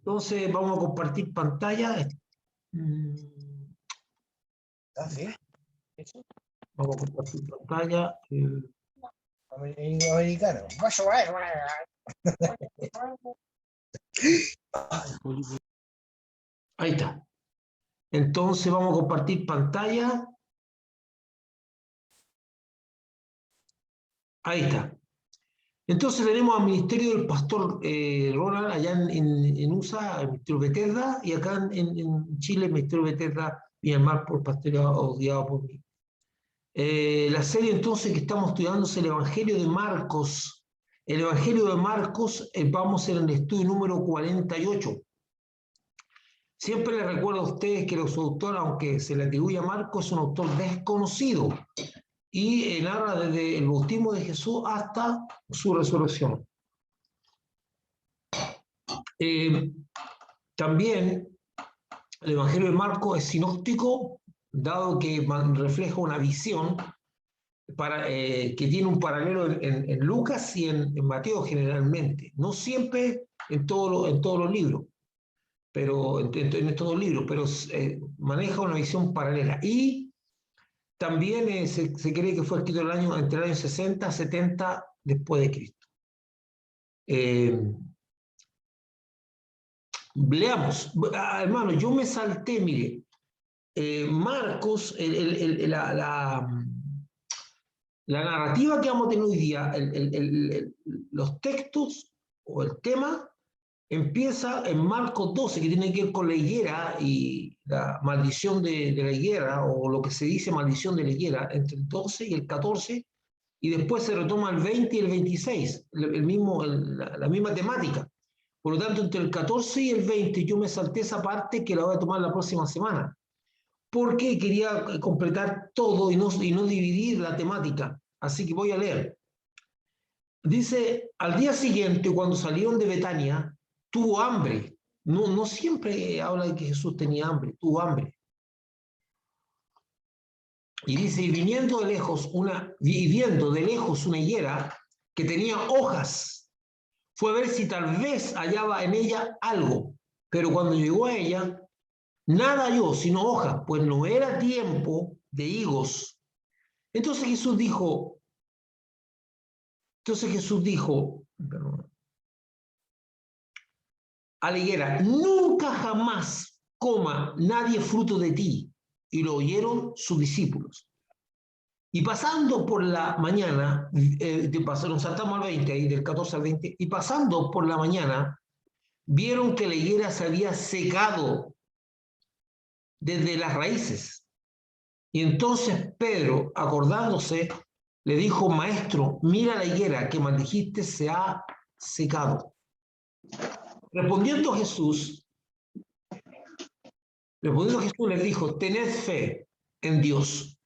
Entonces vamos a compartir pantalla. ¿Ah, sí? ¿Eso? Vamos a compartir pantalla. Americano. Ahí está. Entonces vamos a compartir pantalla. Ahí está. Entonces tenemos al ministerio del pastor Ronald allá en USA, el ministerio Bethesda, y acá en Chile el ministerio Bethesda Myanmar por pastoreado guiado por mí. La serie entonces que estamos estudiando es el Evangelio de Marcos. El Evangelio de Marcos, vamos en el estudio número 48. Siempre les recuerdo a ustedes que su autor, aunque se le atribuye a Marcos, es un autor desconocido y narra desde el bautismo de Jesús hasta su resurrección. También el Evangelio de Marcos es sinóptico, dado que refleja una visión que tiene un paralelo en Lucas y en Mateo generalmente. No siempre en todos los libros, pero en estos dos libros, pero maneja una visión paralela. Y también se cree que fue escrito entre el año 60 y 70 después de Cristo. Leamos, hermano, yo me salté, mire, Marcos, la narrativa que vamos a tener hoy día, los textos o el tema, empieza en Marcos 12, que tiene que ver con la higuera y la maldición de la higuera, o lo que se dice maldición de la higuera, entre el 12 y el 14, y después se retoma el 20 y el 26, la misma temática. Por lo tanto, entre el 14 y el 20 yo me salté esa parte que la voy a tomar la próxima semana, porque quería completar todo y no dividir la temática. Así que voy a leer. Dice, al día siguiente, cuando salieron de Betania, tuvo hambre. No siempre habla de que Jesús tenía hambre, tuvo hambre. Y dice, y viendo de lejos una higuera que tenía hojas, fue a ver si tal vez hallaba en ella algo. Pero cuando llegó a ella, nada halló, sino hojas, pues no era tiempo de higos. Entonces Jesús dijo, a la higuera, nunca jamás coma nadie fruto de ti. Y lo oyeron sus discípulos. Y pasando por la mañana, nos saltamos al 20, ahí del 14 al 20, y pasando por la mañana, vieron que la higuera se había secado desde las raíces. Y entonces Pedro, acordándose, le dijo, maestro, mira la higuera que maldijiste se ha secado. Respondiendo Jesús les dijo, tened fe en Dios,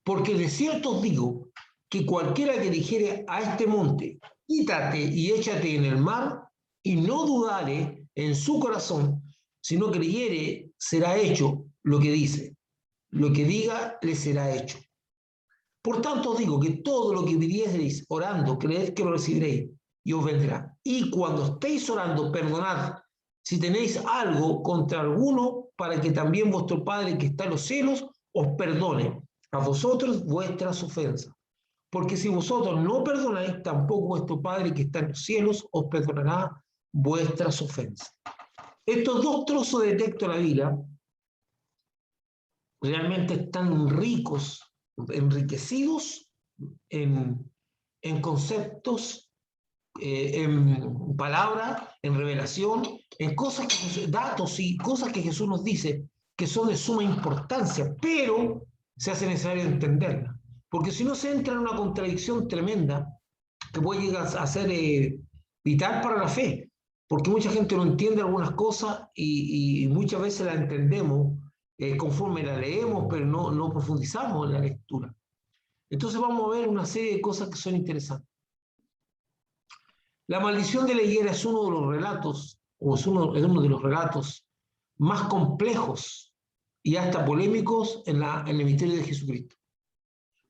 porque de cierto os digo que cualquiera que dijere a este monte, quítate y échate en el mar, y no dudare en su corazón, sino creyere, será hecho lo que dice. Lo que diga le será hecho. Por tanto os digo que todo lo que pidieseis orando, creed que lo recibiréis y os vendrá. Y cuando estéis orando, perdonad si tenéis algo contra alguno, para que también vuestro Padre que está en los cielos os perdone a vosotros vuestras ofensas. Porque si vosotros no perdonáis, tampoco vuestro Padre que está en los cielos os perdonará vuestras ofensas. Estos dos trozos de texto de la Biblia realmente están ricos, enriquecidos en conceptos, en palabras, en revelación, en datos y cosas que Jesús nos dice que son de suma importancia, pero se hace necesario entenderlas, porque si no se entra en una contradicción tremenda que puede llegar a ser vital para la fe, porque mucha gente no entiende algunas cosas y muchas veces las entendemos conforme la leemos, pero no profundizamos en la lectura. Entonces vamos a ver una serie de cosas que son interesantes. La maldición de la higuera es uno de los relatos, es uno de los relatos más complejos y hasta polémicos en el misterio de Jesucristo.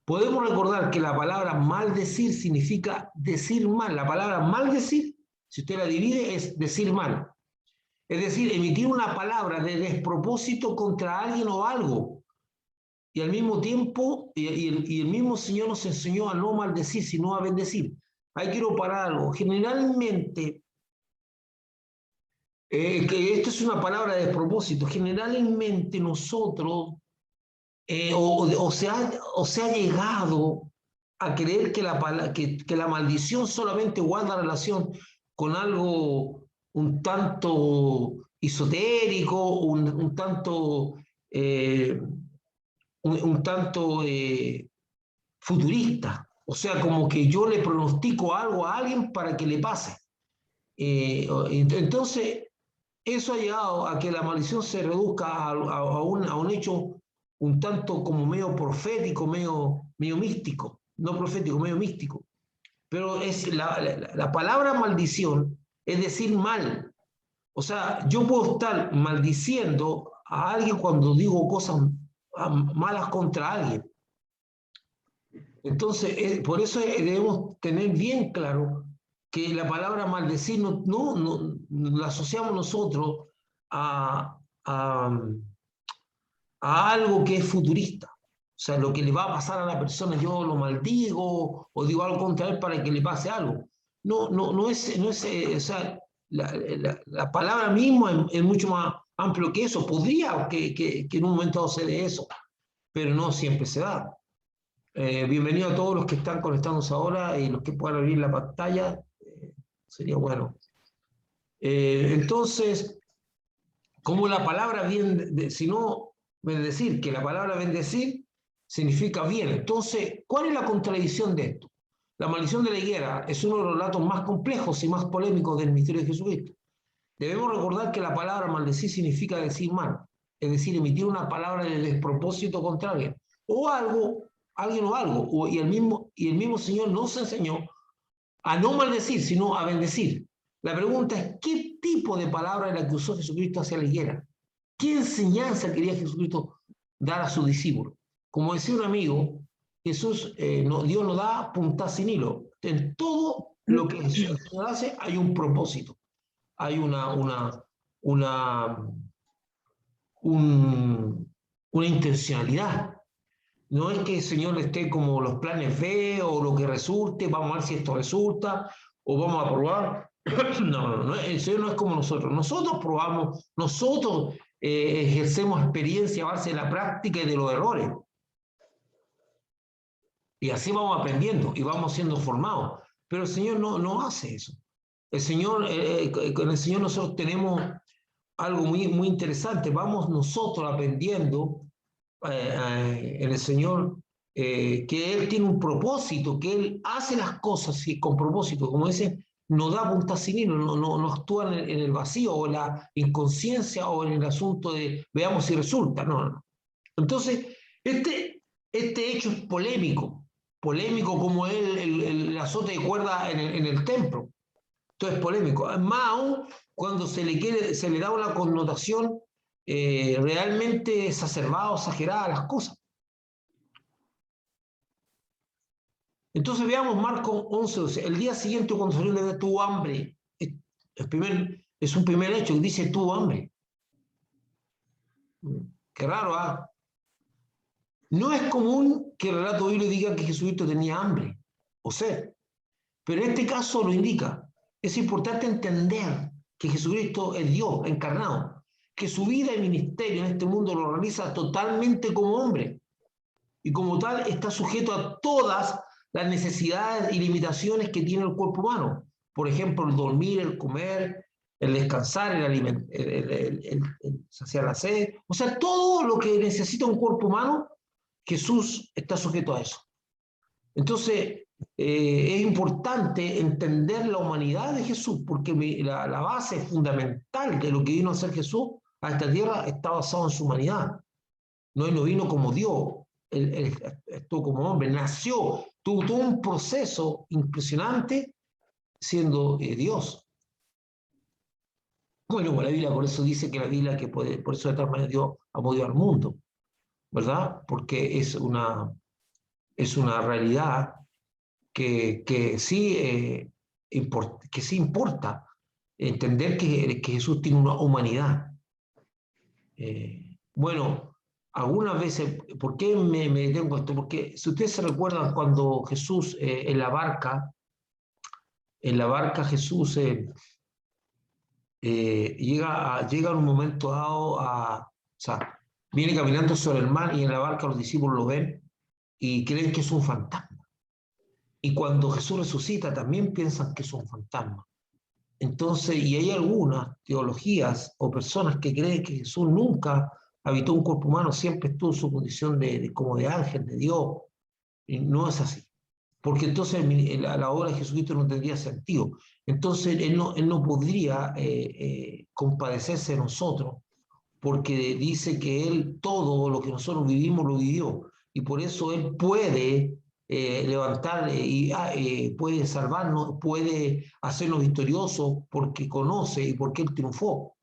Podemos recordar que la palabra maldecir significa decir mal. La palabra maldecir, si usted la divide, es decir mal. Es decir, emitir una palabra de despropósito contra alguien o algo. Y al mismo tiempo, y el mismo Señor nos enseñó a no maldecir, sino a bendecir. Ahí quiero parar algo. Generalmente, que esto es una palabra de despropósito, generalmente nosotros, o se ha llegado a creer que la maldición solamente guarda relación con algo un tanto esotérico, un tanto, un tanto futurista. O sea, como que yo le pronostico algo a alguien para que le pase. Entonces, eso ha llegado a que la maldición se reduzca a un hecho un tanto como medio profético, medio místico. No profético, medio místico. Pero es la palabra maldición es decir mal. O sea, yo puedo estar maldiciendo a alguien cuando digo cosas malas contra alguien. Entonces, por eso debemos tener bien claro que la palabra maldecir no la asociamos nosotros a algo que es futurista. O sea, lo que le va a pasar a la persona, yo lo maldigo o digo algo contra él para que le pase algo. No es o sea, la palabra misma es mucho más amplio que eso. Podría que en un momento dado se dé eso, pero no siempre se da. Bienvenido a todos los que están conectándose ahora y los que puedan abrir la pantalla. Sería bueno. Entonces, como la palabra bien, si no, bendecir, que la palabra bendecir significa bien. Entonces, ¿cuál es la contradicción de esto? La maldición de la higuera es uno de los relatos más complejos y más polémicos del misterio de Jesucristo. Debemos recordar que la palabra maldecir significa decir mal, es decir, emitir una palabra de despropósito contra alguien, o algo, alguien o algo, y el mismo Señor nos enseñó a no maldecir, sino a bendecir. La pregunta es, ¿qué tipo de palabra era la que usó Jesucristo hacia la higuera? ¿Qué enseñanza quería Jesucristo dar a sus discípulos? Como decía un amigo, Dios nos da punta sin hilo. En todo lo que el Señor hace hay un propósito, hay una intencionalidad. No es que el Señor esté como los planes B o lo que resulte, vamos a ver si esto resulta o vamos a probar. No, el Señor no es como nosotros. Nosotros probamos, nosotros ejercemos experiencia a base de la práctica y de los errores. Y así vamos aprendiendo y vamos siendo formados. Pero el Señor no hace eso. El Señor, con el Señor nosotros tenemos algo muy interesante. Vamos nosotros aprendiendo en el Señor que Él tiene un propósito, que Él hace las cosas con propósito. Como dice, no da punta sin hilo, no actúa en el vacío o en la inconsciencia o en el asunto de veamos si resulta. No. Entonces, este hecho es polémico como el azote de cuerda en el templo. Entonces, polémico. Más aún cuando se le da una connotación realmente exacerbada o exagerada a las cosas. Entonces veamos Marcos 11:12. El día siguiente cuando salió de tuvo hambre. Es un primer hecho que dice tuvo hambre. Qué raro, ¿ah? No es común que el relato bíblico diga que Jesucristo tenía hambre o sed, pero en este caso lo indica. Es importante entender que Jesucristo es Dios encarnado, que su vida y ministerio en este mundo lo realiza totalmente como hombre y como tal está sujeto a todas las necesidades y limitaciones que tiene el cuerpo humano. Por ejemplo, el dormir, el comer, el descansar, el saciar la sed. O sea, todo lo que necesita un cuerpo humano, Jesús está sujeto a eso. Entonces, es importante entender la humanidad de Jesús, porque la base fundamental de lo que vino a hacer Jesús a esta tierra está basado en su humanidad. No vino como Dios, él estuvo como hombre, nació, tuvo un proceso impresionante siendo Dios. Bueno, la Biblia por eso dice que la Biblia que puede, por eso de tal manera Dios amó Dios al mundo, ¿verdad? Porque es una realidad que sí importa, entender que Jesús tiene una humanidad. Bueno, algunas veces, ¿por qué me detengo esto? Porque si ustedes se recuerdan cuando Jesús en la barca Jesús llega en un momento dado o sea, viene caminando sobre el mar y en la barca los discípulos lo ven y creen que es un fantasma. Y cuando Jesús resucita también piensan que es un fantasma. Entonces, y hay algunas teologías o personas que creen que Jesús nunca habitó un cuerpo humano, siempre estuvo en su condición como de ángel, de Dios. Y no es así. Porque entonces la obra de Jesucristo no tendría sentido. Entonces, él no podría compadecerse de nosotros, porque dice que Él todo lo que nosotros vivimos lo vivió. Y por eso Él puede levantar y puede salvarnos, puede hacernos victoriosos porque conoce y porque Él triunfó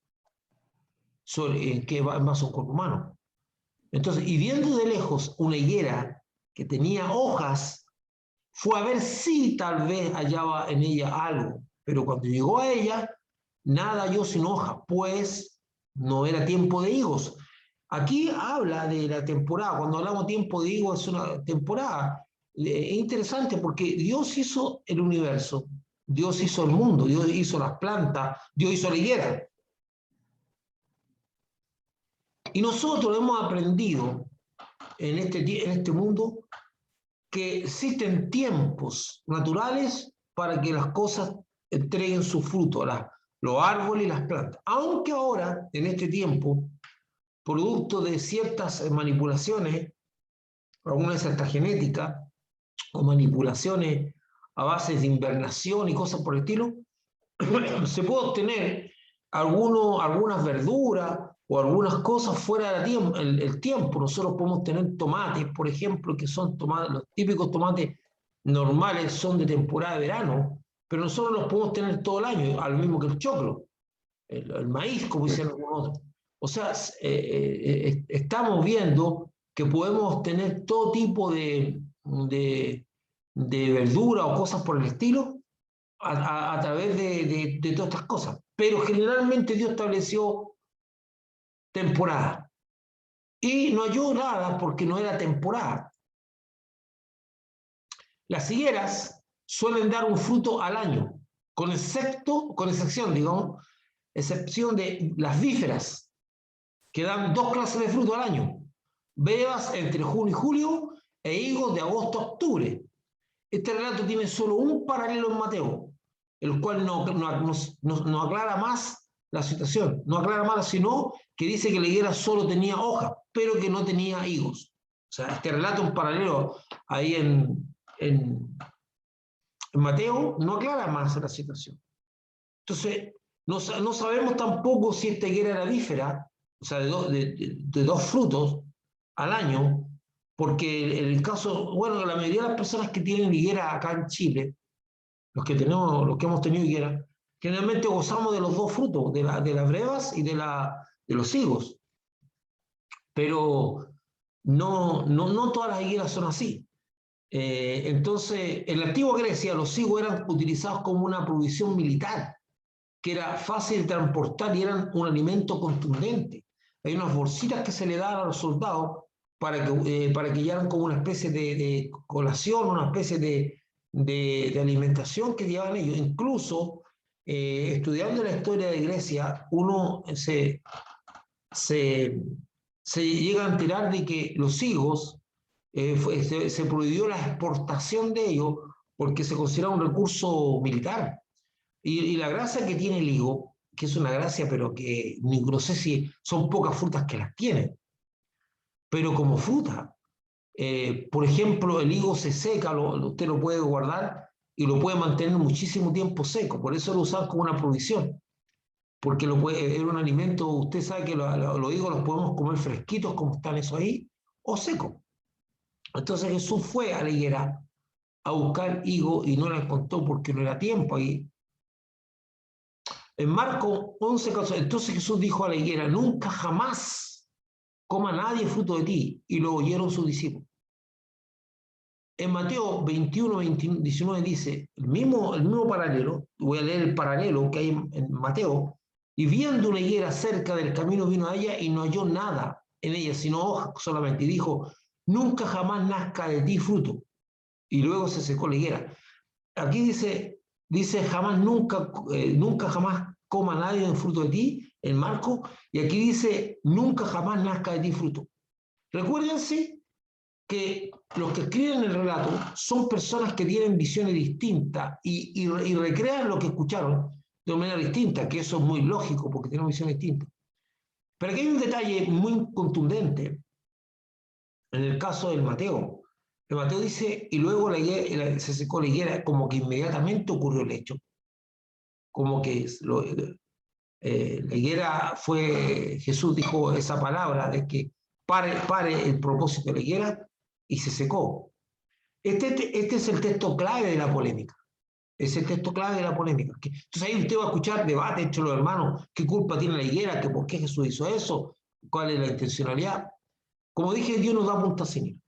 que va más a un cuerpo humano. Entonces, y viendo de lejos una higuera que tenía hojas, fue a ver si tal vez hallaba en ella algo, pero cuando llegó a ella, nada halló sin hoja, pues no era tiempo de higos. Aquí habla de la temporada. Cuando hablamos tiempo de higos es una temporada. Es interesante porque Dios hizo el universo, Dios hizo el mundo, Dios hizo las plantas, Dios hizo la higuera. Y nosotros hemos aprendido en este mundo que existen tiempos naturales para que las cosas entreguen su fruto, los árboles y las plantas. Aunque ahora, en este tiempo, producto de ciertas manipulaciones, algunas hasta genéticas, o manipulaciones a base de invernación y cosas por el estilo, se puede obtener algunas verduras o algunas cosas fuera del tiempo. Nosotros podemos tener tomates, por ejemplo, que son tomates, los típicos tomates normales son de temporada de verano, pero nosotros los podemos tener todo el año, al mismo que el choclo, el maíz, como dicen algunos otros. O sea, estamos viendo que podemos tener todo tipo de verdura o cosas por el estilo a través de todas estas cosas. Pero generalmente Dios estableció temporada. Y no halló nada porque no era temporada. Las higueras suelen dar un fruto al año, con excepción, digamos, excepción de las víferas, que dan 2 clases de fruto al año. Brevas entre junio y julio e higos de agosto a octubre. Este relato tiene solo un paralelo en Mateo, el cual no aclara más la situación, no aclara más, sino que dice que la higuera solo tenía hojas, pero que no tenía higos. O sea, este relato en paralelo ahí en Mateo no aclara más la situación. Entonces, no sabemos tampoco si esta higuera era bífera, o sea, de 2 frutos al año, porque en el caso, bueno, la mayoría de las personas que tienen higuera acá en Chile, los que hemos tenido higuera, generalmente gozamos de los 2 frutos, de las brevas y de los higos. Pero no todas las higueras son así. Entonces, en la antigua Grecia, los higos eran utilizados como una provisión militar, que era fácil de transportar y eran un alimento contundente. Hay unas bolsitas que se le daban a los soldados para que llevaran como una especie de colación, una especie de alimentación que llevaban ellos. Incluso, estudiando la historia de Grecia, uno se llega a enterar de que los higos, se prohibió la exportación de ellos porque se considera un recurso militar. Y la gracia que tiene el higo, que es una gracia, pero que no sé si son pocas frutas que las tienen, pero como fruta, por ejemplo, el higo se seca, usted lo puede guardar y lo puede mantener muchísimo tiempo seco, por eso lo usan como una provisión, porque es un alimento, usted sabe que los higos los podemos comer fresquitos como están eso ahí, o secos. Entonces Jesús fue a la higuera a buscar higo y no la encontró porque no era tiempo ahí. En Marcos 11, entonces Jesús dijo a la higuera, nunca jamás coma nadie fruto de ti, y lo oyeron sus discípulos. en Mateo 21, 19 dice, el mismo paralelo, voy a leer el paralelo que hay en Mateo, y viendo una higuera cerca del camino vino a ella y no halló nada en ella, sino hojas solamente, y dijo, nunca jamás nazca de ti fruto. Y luego se secó la higuera. Aquí dice jamás, nunca jamás coma nadie un fruto de ti, en Marco, y aquí dice, nunca jamás nazca de ti fruto. Recuérdense que los que escriben el relato son personas que tienen visiones distintas y recrean lo que escucharon de manera distinta, que eso es muy lógico porque tienen visiones distintas. Pero aquí hay un detalle muy contundente en el caso del Mateo. El Mateo dice, y luego se secó la higuera, como que inmediatamente ocurrió el hecho. Como que la higuera fue, Jesús dijo esa palabra de que pare el propósito de la higuera y se secó. Este es el texto clave de la polémica. Es el texto clave de la polémica. Entonces ahí usted va a escuchar debate entre los hermanos, qué culpa tiene la higuera, que por qué Jesús hizo eso, cuál es la intencionalidad. Como dije, Dios nos da punta señal.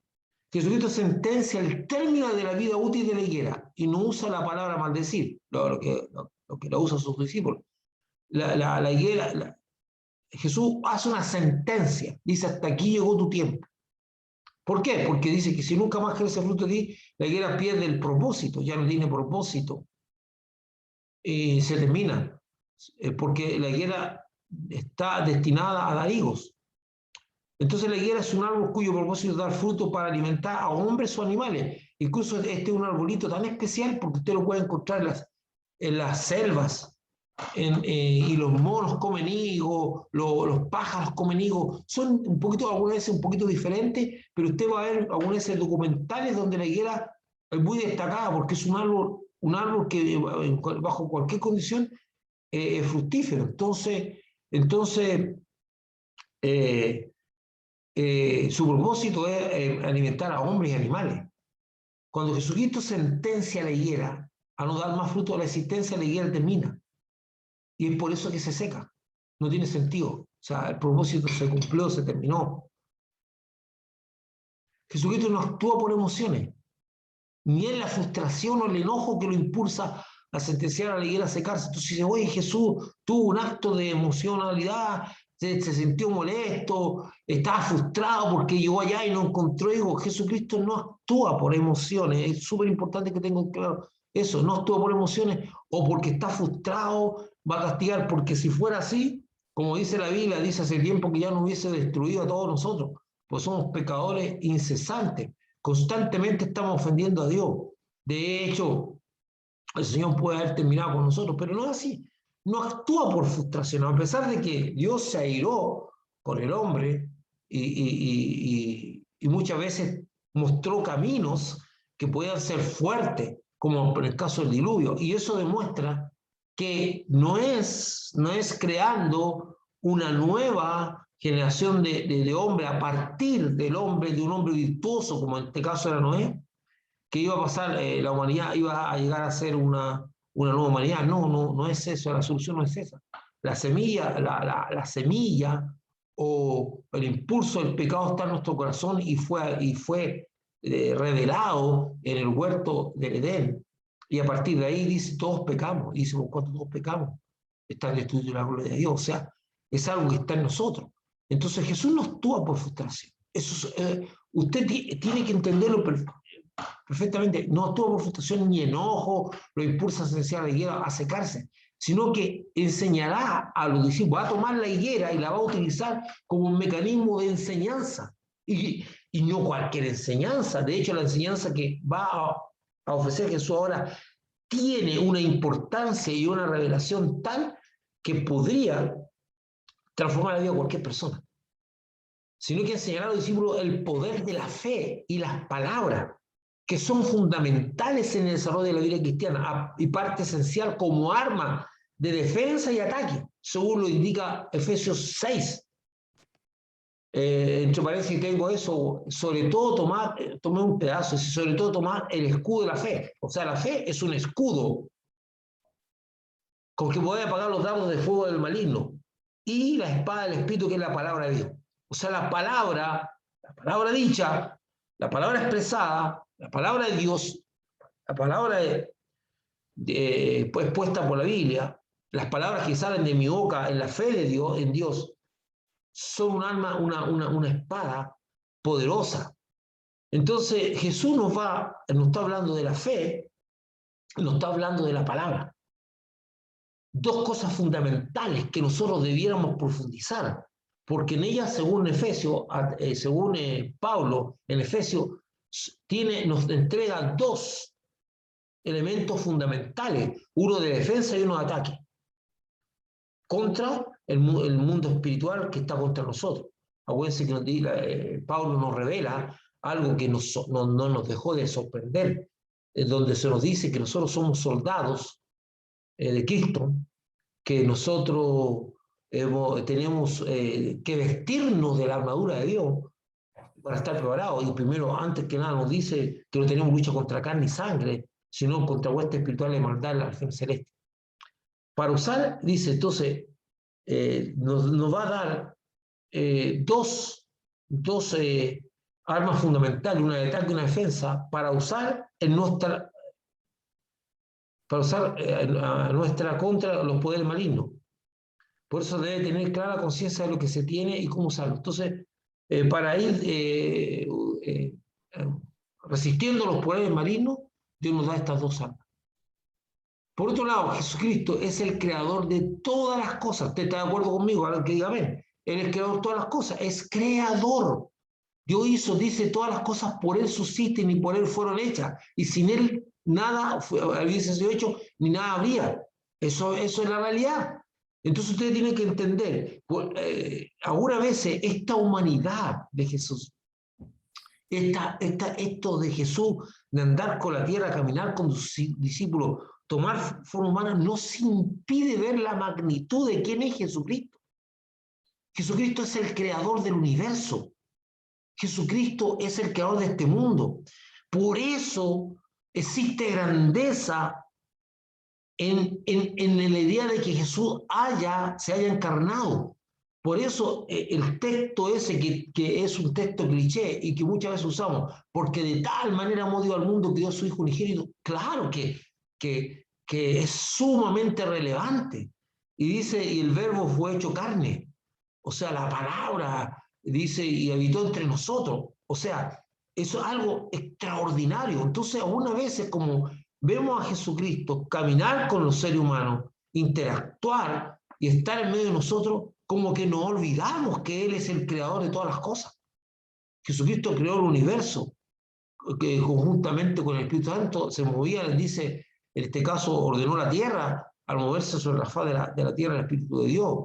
Jesucristo sentencia el término de la vida útil de la higuera y no usa la palabra maldecir, lo que lo usan sus discípulos. La higuera, Jesús hace una sentencia, dice hasta aquí llegó tu tiempo. ¿Por qué? Porque dice que si nunca más crece fruto de ti, la higuera pierde el propósito, ya no tiene propósito y se termina, porque la higuera está destinada a dar higos. Entonces la higuera es un árbol cuyo propósito es dar fruto para alimentar a hombres o animales. Incluso este es un arbolito tan especial porque usted lo puede encontrar en las selvas. Y los monos comen higos, los pájaros comen higos. Son un poquito, algunas veces un poquito diferentes, pero usted va a ver algunas veces documentales donde la higuera es muy destacada porque es un árbol que bajo cualquier condición es fructífero. Entonces su propósito es alimentar a hombres y animales. Cuando Jesucristo sentencia a la higuera a no dar más fruto a la existencia, la higuera termina. Y es por eso que se seca. No tiene sentido. O sea, el propósito se cumplió, se terminó. Jesucristo no actúa por emociones, ni es la frustración o el enojo que lo impulsa a sentenciar a la higuera a secarse. Entonces dice, oye, Jesús tuvo un acto de emocionalidad, se sintió molesto, estaba frustrado porque llegó allá y no encontró hijo. Jesucristo no actúa por emociones. Es súper importante que tengan claro eso. No actúa por emociones o porque está frustrado, va a castigar, porque si fuera así, como dice la Biblia, dice hace tiempo que ya no hubiese destruido a todos nosotros, pues somos pecadores incesantes. Constantemente estamos ofendiendo a Dios. De hecho, el Señor puede haber terminado con nosotros, pero no es así. No actúa por frustración, a pesar de que Dios se airó con el hombre y muchas veces mostró caminos que podían ser fuertes, como en el caso del diluvio. Y eso demuestra que no es creando una nueva generación de hombre a partir del hombre, de un hombre virtuoso, como en este caso era Noé, que iba a pasar, la humanidad iba a llegar a ser una nueva humanidad. No es eso, la solución no es esa. La semilla o el impulso del pecado está en nuestro corazón y fue revelado en el huerto del Edén. Y a partir de ahí dice, todos pecamos. Y dice, por cuanto todos pecamos, está el estudio de la gloria de Dios. O sea, es algo que está en nosotros. Entonces Jesús no actúa por frustración. Eso usted tiene que entenderlo perfectamente. No actúa por frustración ni enojo, lo impulsa a sentenciar a la higuera a secarse, sino que enseñará a los discípulos, va a tomar la higuera y la va a utilizar como un mecanismo de enseñanza. Y no cualquier enseñanza. De hecho, la enseñanza que va a ofrecer Jesús ahora tiene una importancia y una revelación tal que podría transformar la vida de cualquier persona. Sino que enseñará a los discípulos el poder de la fe y las palabras, que son fundamentales en el desarrollo de la vida cristiana y parte esencial como arma de defensa y ataque, según lo indica Efesios 6. Entre paréntesis tengo eso, sobre todo tomé un pedazo, sobre todo tomar el escudo de la fe. O sea, la fe es un escudo con que puede apagar los dardos de fuego del maligno. Y la espada del Espíritu, que es la palabra de Dios. O sea, la palabra dicha, la palabra expresada, La palabra de Dios, la palabra pues puesta por la Biblia, las palabras que salen de mi boca en la fe de Dios, en Dios, son un arma, una espada poderosa. Entonces Jesús nos está hablando de la fe, nos está hablando de la palabra. Dos cosas fundamentales que nosotros debiéramos profundizar, porque en ellas, según Efesios, según Pablo, en Efesios nos entrega dos elementos fundamentales, uno de defensa y uno de ataque, contra el mundo espiritual que está contra nosotros. Acuérdense que Pablo nos revela algo que no nos dejó de sorprender, donde se nos dice que nosotros somos soldados de Cristo, que nosotros tenemos que vestirnos de la armadura de Dios para estar preparados. Y primero, antes que nada, nos dice que no tenemos lucha contra carne y sangre, sino contra huestes espirituales de maldad en la región celeste. Para usar, dice, entonces, nos va a dar dos armas fundamentales, una de ataque y una defensa, para usar a nuestra contra los poderes malignos. Por eso debe tener clara conciencia de lo que se tiene y cómo usarlo. Entonces, para ir resistiendo los poderes malignos, Dios nos da estas dos armas. Por otro lado, Jesucristo es el creador de todas las cosas. ¿Usted está de acuerdo conmigo? Ahora que diga amén. Él es el creador de todas las cosas. Es creador. Dios dice, todas las cosas por Él subsisten y por Él fueron hechas. Y sin Él nada hubiese sido hecho, ni nada habría. Eso es la realidad. Entonces ustedes tienen que entender, algunas veces esta humanidad de Jesús, esto de Jesús, de andar con la tierra, caminar con sus discípulos, tomar forma humana, nos impide ver la magnitud de quién es Jesucristo. Jesucristo es el creador del universo. Jesucristo es el creador de este mundo. Por eso existe grandeza en la idea de que Jesús se haya encarnado. Por eso el texto ese, que es un texto cliché y que muchas veces usamos, porque de tal manera amó Dios al mundo que dio a su Hijo unigénito, claro que es sumamente relevante. Y dice, y el verbo fue hecho carne. O sea, la palabra, dice, y habitó entre nosotros. O sea, eso es algo extraordinario. Entonces, algunas veces, como vemos a Jesucristo caminar con los seres humanos, interactuar y estar en medio de nosotros, como que nos olvidamos que Él es el creador de todas las cosas. Jesucristo creó el universo, que conjuntamente con el Espíritu Santo se movía, dice, en este caso ordenó la tierra al moverse sobre la faz de la tierra el Espíritu de Dios.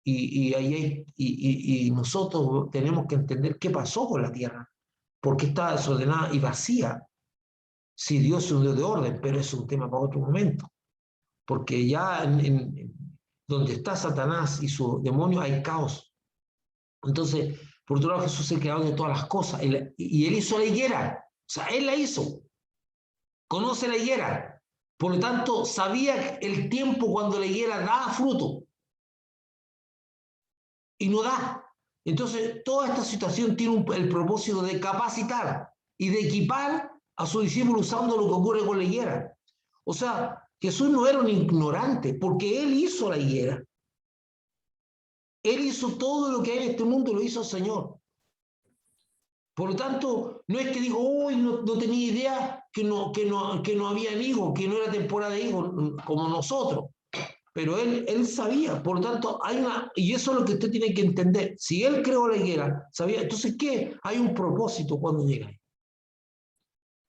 Y nosotros tenemos que entender qué pasó con la tierra, porque está desordenada y vacía. Sí, Dios es un Dios de orden, pero es un tema para otro momento, porque ya donde está Satanás y su demonio hay caos. Entonces, por otro lado, Jesús es el creador de todas las cosas, y Él hizo la higuera, o sea, Él la hizo, conoce la higuera, por lo tanto, sabía el tiempo cuando la higuera daba fruto, y no da. Entonces, toda esta situación tiene el propósito de capacitar y de equipar a su discípulo usando lo que ocurre con la higuera. O sea, Jesús no era un ignorante, porque Él hizo la higuera. Él hizo todo lo que hay en este mundo, lo hizo el Señor. Por lo tanto, no es que digo, uy, no tenía idea que no había higos, que no era temporada de higos, como nosotros. Pero él sabía, por lo tanto, y eso es lo que usted tiene que entender. Si Él creó la higuera, sabía, entonces, ¿qué? Hay un propósito cuando llega ahí.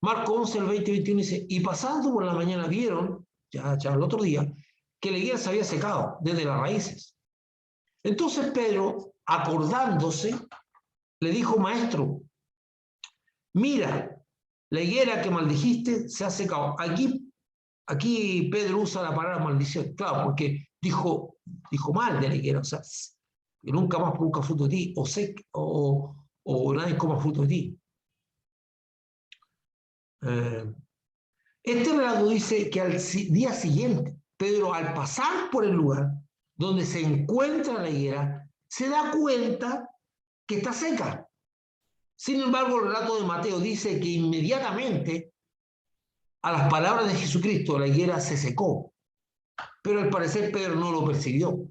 Marcos 11, el 20-21 dice, y pasando por la mañana vieron, ya el otro día, que la higuera se había secado desde las raíces. Entonces Pedro, acordándose, le dijo, maestro, mira, la higuera que maldijiste se ha secado. Aquí Pedro usa la palabra maldición, claro, porque dijo mal de la higuera, o sea, que nunca más produzca fruto de ti, o nadie coma fruto de ti. Este relato dice que al día siguiente, Pedro, al pasar por el lugar donde se encuentra la higuera, se da cuenta que está seca. Sin embargo, el relato de Mateo dice que inmediatamente a las palabras de Jesucristo la higuera se secó, pero al parecer Pedro no lo percibió.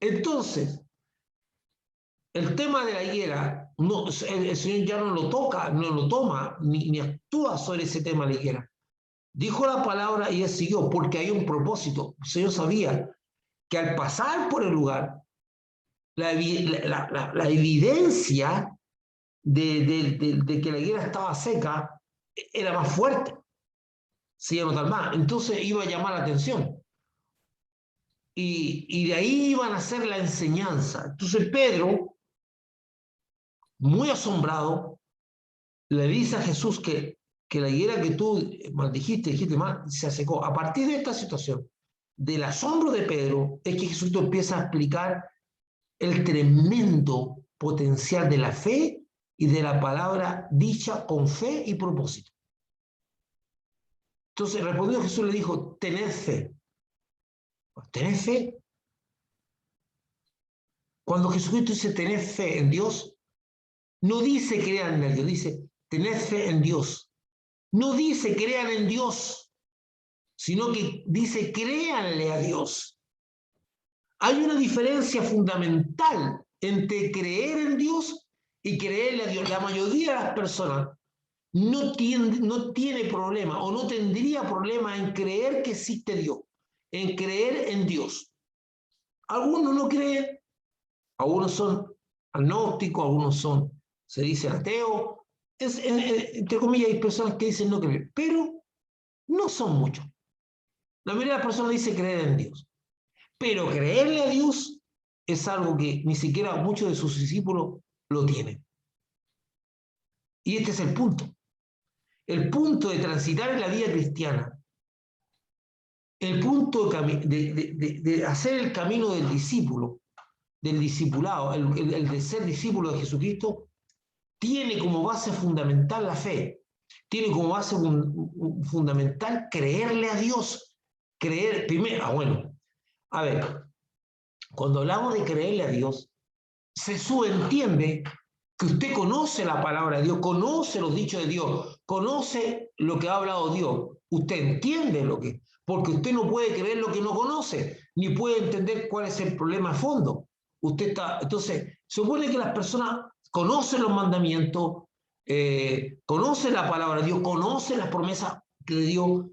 Entonces, el tema de la higuera, no, el Señor ya no lo toca, no lo toma, ni actúa sobre ese tema de la higuera. Dijo la palabra y él siguió, porque hay un propósito. El Señor sabía que al pasar por el lugar, la evidencia de que la higuera estaba seca era más fuerte, se iba a notar más. Entonces iba a llamar la atención. Y de ahí iban a hacer la enseñanza. Entonces Pedro, muy asombrado, le dice a Jesús que la higuera que tú dijiste mal, se secó. A partir de esta situación, del asombro de Pedro, es que Jesús empieza a explicar el tremendo potencial de la fe y de la palabra dicha con fe y propósito. Entonces, respondió Jesús, le dijo, tened fe. ¿Tened fe? Cuando Jesucristo dice tened fe en Dios, no dice crean en Dios, dice tened fe en Dios. No dice crean en Dios, sino que dice créanle a Dios. Hay una diferencia fundamental entre creer en Dios y creerle a Dios. La mayoría de las personas no tiene problema o no tendría problema en creer que existe Dios, en creer en Dios. Algunos no creen, algunos son agnósticos, algunos son, se dicen ateos, entre comillas hay personas que dicen no creer, pero no son muchos. La mayoría de las personas dice creer en Dios, pero creerle a Dios es algo que ni siquiera muchos de sus discípulos lo tienen. Y este es el punto. El punto de transitar en la vida cristiana, el punto de hacer el camino del discípulo, del discipulado, el de ser discípulo de Jesucristo, tiene como base fundamental la fe, tiene como base fundamental creerle a Dios, creer, primero, bueno, a ver, cuando hablamos de creerle a Dios, se subentiende que usted conoce la palabra de Dios, conoce los dichos de Dios, conoce lo que ha hablado Dios, usted entiende lo que, porque usted no puede creer lo que no conoce, ni puede entender cuál es el problema a fondo. Usted está, entonces, se supone que las personas conocen los mandamientos, conocen la palabra de Dios, conocen las promesas de Dios,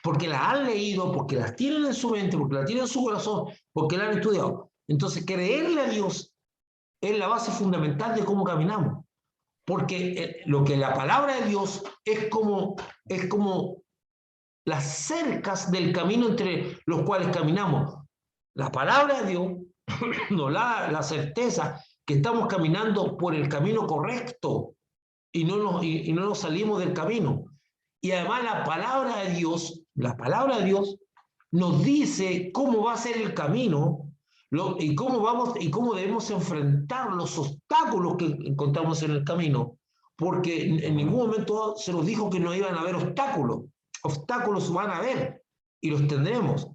porque las han leído, porque las tienen en su mente, porque las tienen en su corazón, porque las han estudiado. Entonces, creerle a Dios es la base fundamental de cómo caminamos, porque lo que la palabra de Dios es como las cercas del camino entre los cuales caminamos. La palabra de Dios nos da la certeza que estamos caminando por el camino correcto y no nos salimos del camino. Y además la palabra de Dios nos dice cómo va a ser el camino y cómo debemos enfrentar los obstáculos que encontramos en el camino, porque en ningún momento se nos dijo que no iban a haber obstáculos. Obstáculos van a haber y los tendremos.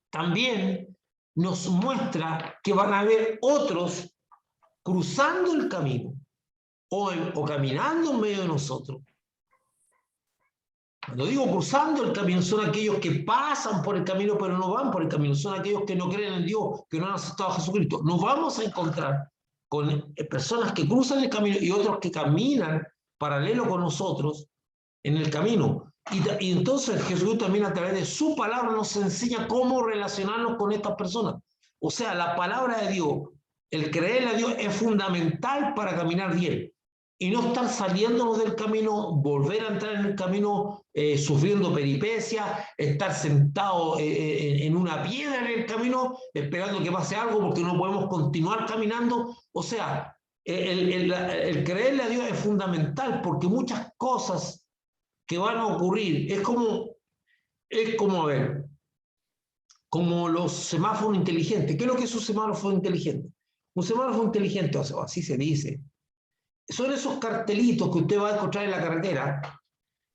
También nos muestra que van a haber otros cruzando el camino o caminando en medio de nosotros. Cuando digo cruzando el camino, son aquellos que pasan por el camino pero no van por el camino, son aquellos que no creen en Dios, que no han aceptado a Jesucristo. Nos vamos a encontrar con personas que cruzan el camino y otros que caminan paralelo con nosotros en el camino. Y entonces Jesús también a través de su palabra nos enseña cómo relacionarnos con estas personas. O sea, la palabra de Dios, el creerle a Dios es fundamental para caminar bien. Y no estar saliéndonos del camino, volver a entrar en el camino sufriendo peripecias, estar sentado en una piedra en el camino, esperando que pase algo porque no podemos continuar caminando. O sea, el creerle a Dios es fundamental porque muchas cosas que van a ocurrir, es como, a ver, como los semáforos inteligentes. ¿Qué es lo que es un semáforo inteligente? Un semáforo inteligente, o así se dice, son esos cartelitos que usted va a encontrar en la carretera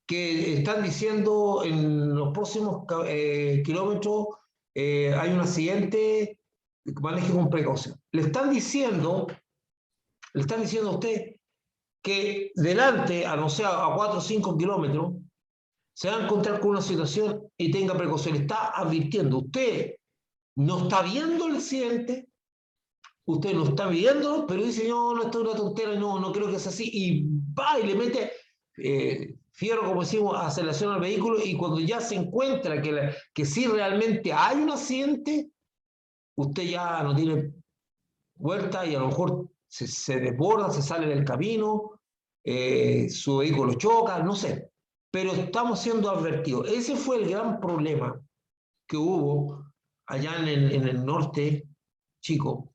que están diciendo en los próximos kilómetros hay un accidente, maneje con precaución. Le están diciendo Le están diciendo a usted que delante, a no ser a 4 o 5 kilómetros, se va a encontrar con una situación y tenga precaución. Le está advirtiendo. Usted no está viendo el accidente, usted no está viendo, pero dice, no, no, esto es una tontera, no, no creo que es así, y va y le mete fierro, como decimos, aceleración al vehículo, y cuando ya se encuentra que sí realmente hay un accidente, usted ya no tiene vuelta y a lo mejor se desborda, se sale del camino, su vehículo choca, no sé, pero estamos siendo advertidos. Ese fue el gran problema que hubo allá en el norte, chico,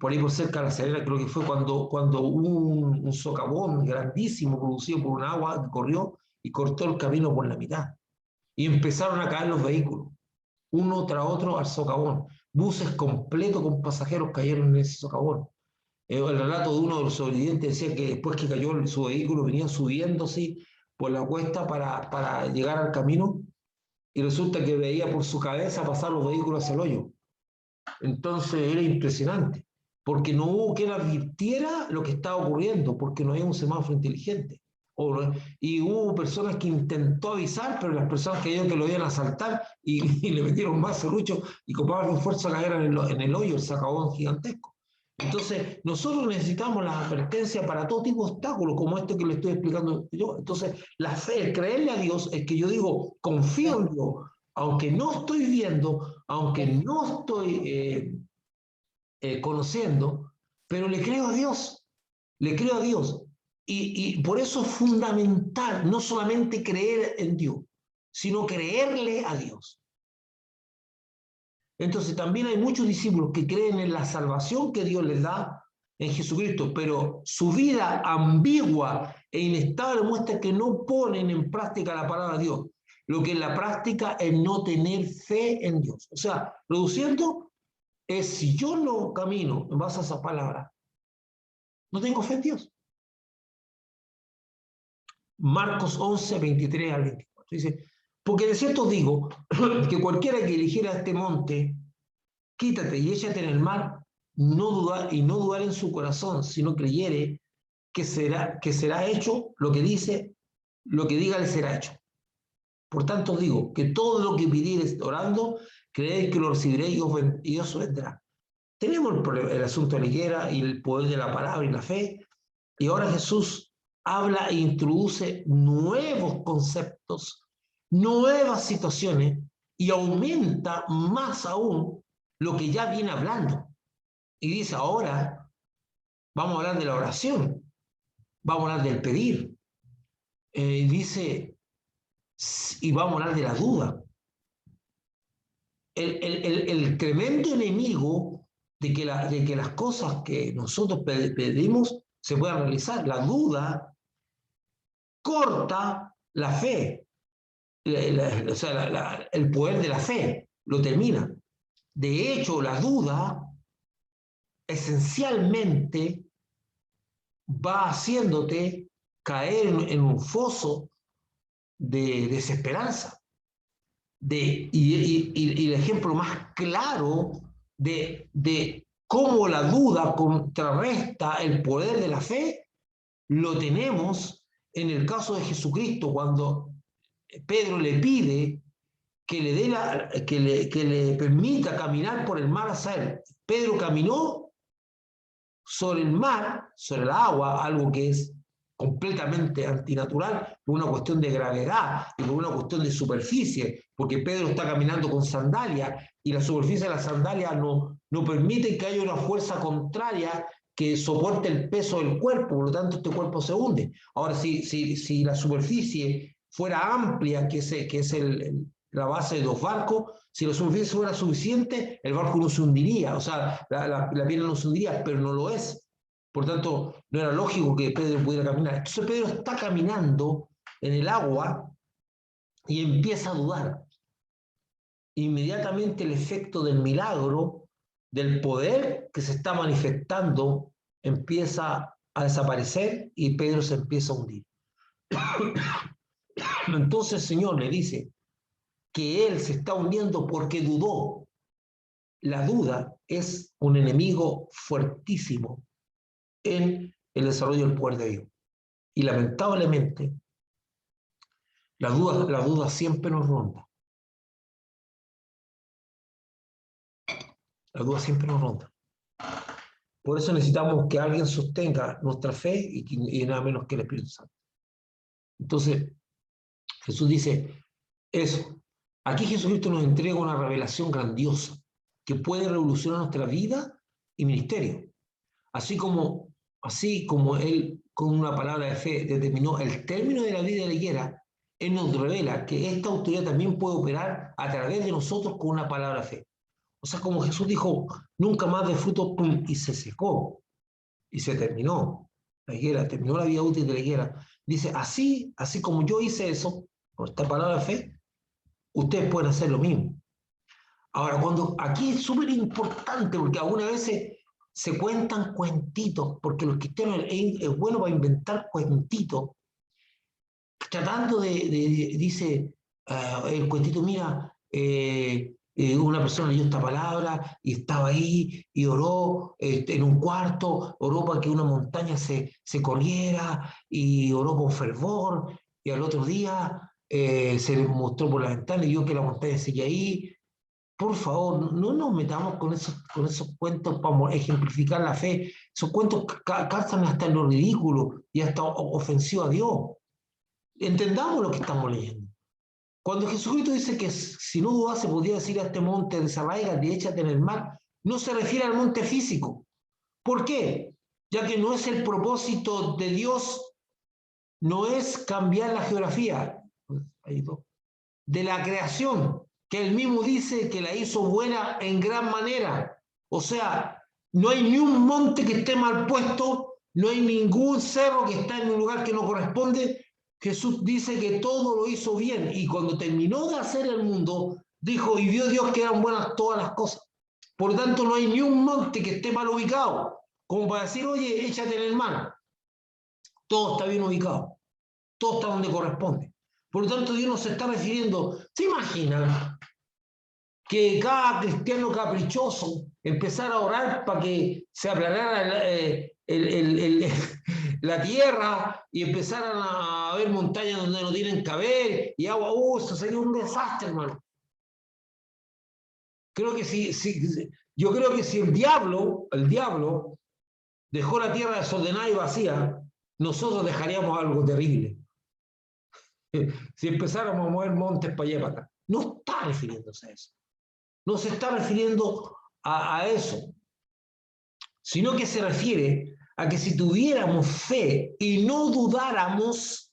por ahí por cerca de La Serena, creo que fue cuando hubo un socavón grandísimo producido por un agua que corrió y cortó el camino por la mitad. Y empezaron a caer los vehículos, uno tras otro al socavón. Buses completos con pasajeros cayeron en ese socavón. El relato de uno de los sobrevivientes decía que después que cayó su vehículo venía subiéndose por la cuesta para llegar al camino y resulta que veía por su cabeza pasar los vehículos hacia el hoyo. Entonces era impresionante, porque no hubo quien advirtiera lo que estaba ocurriendo, porque no había un semáforo inteligente. Y hubo personas que intentó avisar, pero las personas creyeron que lo iban a asaltar y le metieron más serrucho y con más fuerza cayeron en el hoyo, el socavón gigantesco. Entonces, nosotros necesitamos la advertencia para todo tipo de obstáculos, como este que le estoy explicando yo. Entonces, la fe, el creerle a Dios, es que yo digo, confío en Dios, aunque no estoy viendo, aunque no estoy conociendo, pero le creo a Dios, le creo a Dios. Y por eso es fundamental no solamente creer en Dios, sino creerle a Dios. Entonces también hay muchos discípulos que creen en la salvación que Dios les da en Jesucristo, pero su vida ambigua e inestable muestra que no ponen en práctica la palabra de Dios. Lo que en la práctica es no tener fe en Dios. O sea, reduciendo, es si yo no camino en base a esa palabra, no tengo fe en Dios. Marcos 11, 23 al 24. Dice, porque de cierto digo que cualquiera que eligiera este monte, quítate y échate en el mar, no dudar en su corazón, sino creyere que será hecho lo que dice, lo que diga le será hecho. Por tanto os digo que todo lo que pidiereis orando, creéis que lo recibiréis y os vendrá. Tenemos el asunto de la higuera y el poder de la palabra y la fe, y ahora Jesús habla e introduce nuevos conceptos, nuevas situaciones, y aumenta más aún lo que ya viene hablando. Y dice, ahora vamos a hablar de la oración, vamos a hablar del pedir. Dice, y vamos a hablar de la duda. El tremendo enemigo de que las cosas que nosotros pedimos se puedan realizar. La duda corta la fe, o sea, el poder de la fe, lo termina. De hecho, la duda esencialmente va haciéndote caer en un foso de desesperanza. Y el ejemplo más claro de cómo la duda contrarresta el poder de la fe lo tenemos en el caso de Jesucristo, cuando Pedro le pide que le permita caminar por el mar hacia él. Pedro caminó sobre el mar, sobre el agua, algo que es completamente antinatural por una cuestión de gravedad y por una cuestión de superficie, porque Pedro está caminando con sandalias y la superficie de la sandalia no permite que haya una fuerza contraria que soporte el peso del cuerpo, por lo tanto este cuerpo se hunde. Ahora, si la superficie fuera amplia, que es la base de los barcos, si la superficie fuera suficiente, el barco no se hundiría, o sea, la piedra no se hundiría, pero no lo es. Por tanto, no era lógico que Pedro pudiera caminar. Entonces Pedro está caminando en el agua y empieza a dudar. Inmediatamente el efecto del milagro, del poder que se está manifestando, empieza a desaparecer y Pedro se empieza a hundir. Entonces el Señor le dice que él se está hundiendo porque dudó. La duda es un enemigo fuertísimo en el desarrollo del poder de Dios. Y lamentablemente, la duda siempre nos ronda. La duda siempre nos ronda. Por eso necesitamos que alguien sostenga nuestra fe y nada menos que el Espíritu Santo. Entonces, Jesús dice eso. Aquí Jesucristo nos entrega una revelación grandiosa que puede revolucionar nuestra vida y ministerio. Así como Él, con una palabra de fe, determinó el término de la vida de la higuera, Él nos revela que esta autoridad también puede operar a través de nosotros con una palabra de fe. O sea, como Jesús dijo, nunca más de fruto, pum, y se secó, y se terminó la higuera, terminó la vida útil de la higuera. Dice, así como yo hice eso, con esta palabra de fe, ustedes pueden hacer lo mismo. Ahora, aquí es súper importante, porque algunas veces se cuentan cuentitos, porque los cristianos es bueno para inventar cuentitos, tratando dice, el cuentito, mira, una persona leyó esta palabra y estaba ahí y oró en un cuarto, oró para que una montaña se corriera y oró con fervor, y al otro día se le mostró por la ventana y vio que la montaña seguía ahí. Por favor, no nos metamos con esos cuentos para ejemplificar la fe. Esos cuentos calzan hasta en lo ridículo y hasta ofensivo a Dios. Entendamos lo que estamos leyendo. Cuando Jesucristo dice que si no dudase podía decir a este monte, desarraígate y échate en el mar, no se refiere al monte físico. ¿Por qué? Ya que no es el propósito de Dios, no es cambiar la geografía de la creación, que él mismo dice que la hizo buena en gran manera. O sea, no hay ni un monte que esté mal puesto, no hay ningún cerro que está en un lugar que no corresponde. Jesús dice que todo lo hizo bien, y cuando terminó de hacer el mundo, dijo, y vio Dios que eran buenas todas las cosas. Por lo tanto, no hay ni un monte que esté mal ubicado, como para decir, oye, échate en el mar. Todo está bien ubicado, todo está donde corresponde. Por lo tanto, Dios nos está refiriendo, ¿se imaginan que cada cristiano caprichoso empezara a orar para que se aplanara la tierra y empezaran a haber montañas donde no tienen que haber y agua? Eso sería un desastre, hermano. Yo creo que si el diablo dejó la tierra desordenada y vacía, nosotros dejaríamos algo terrible. Si empezáramos a mover montes para allá y para acá. No está refiriéndose a eso. No se está refiriendo a eso, sino que se refiere a que si tuviéramos fe y no dudáramos,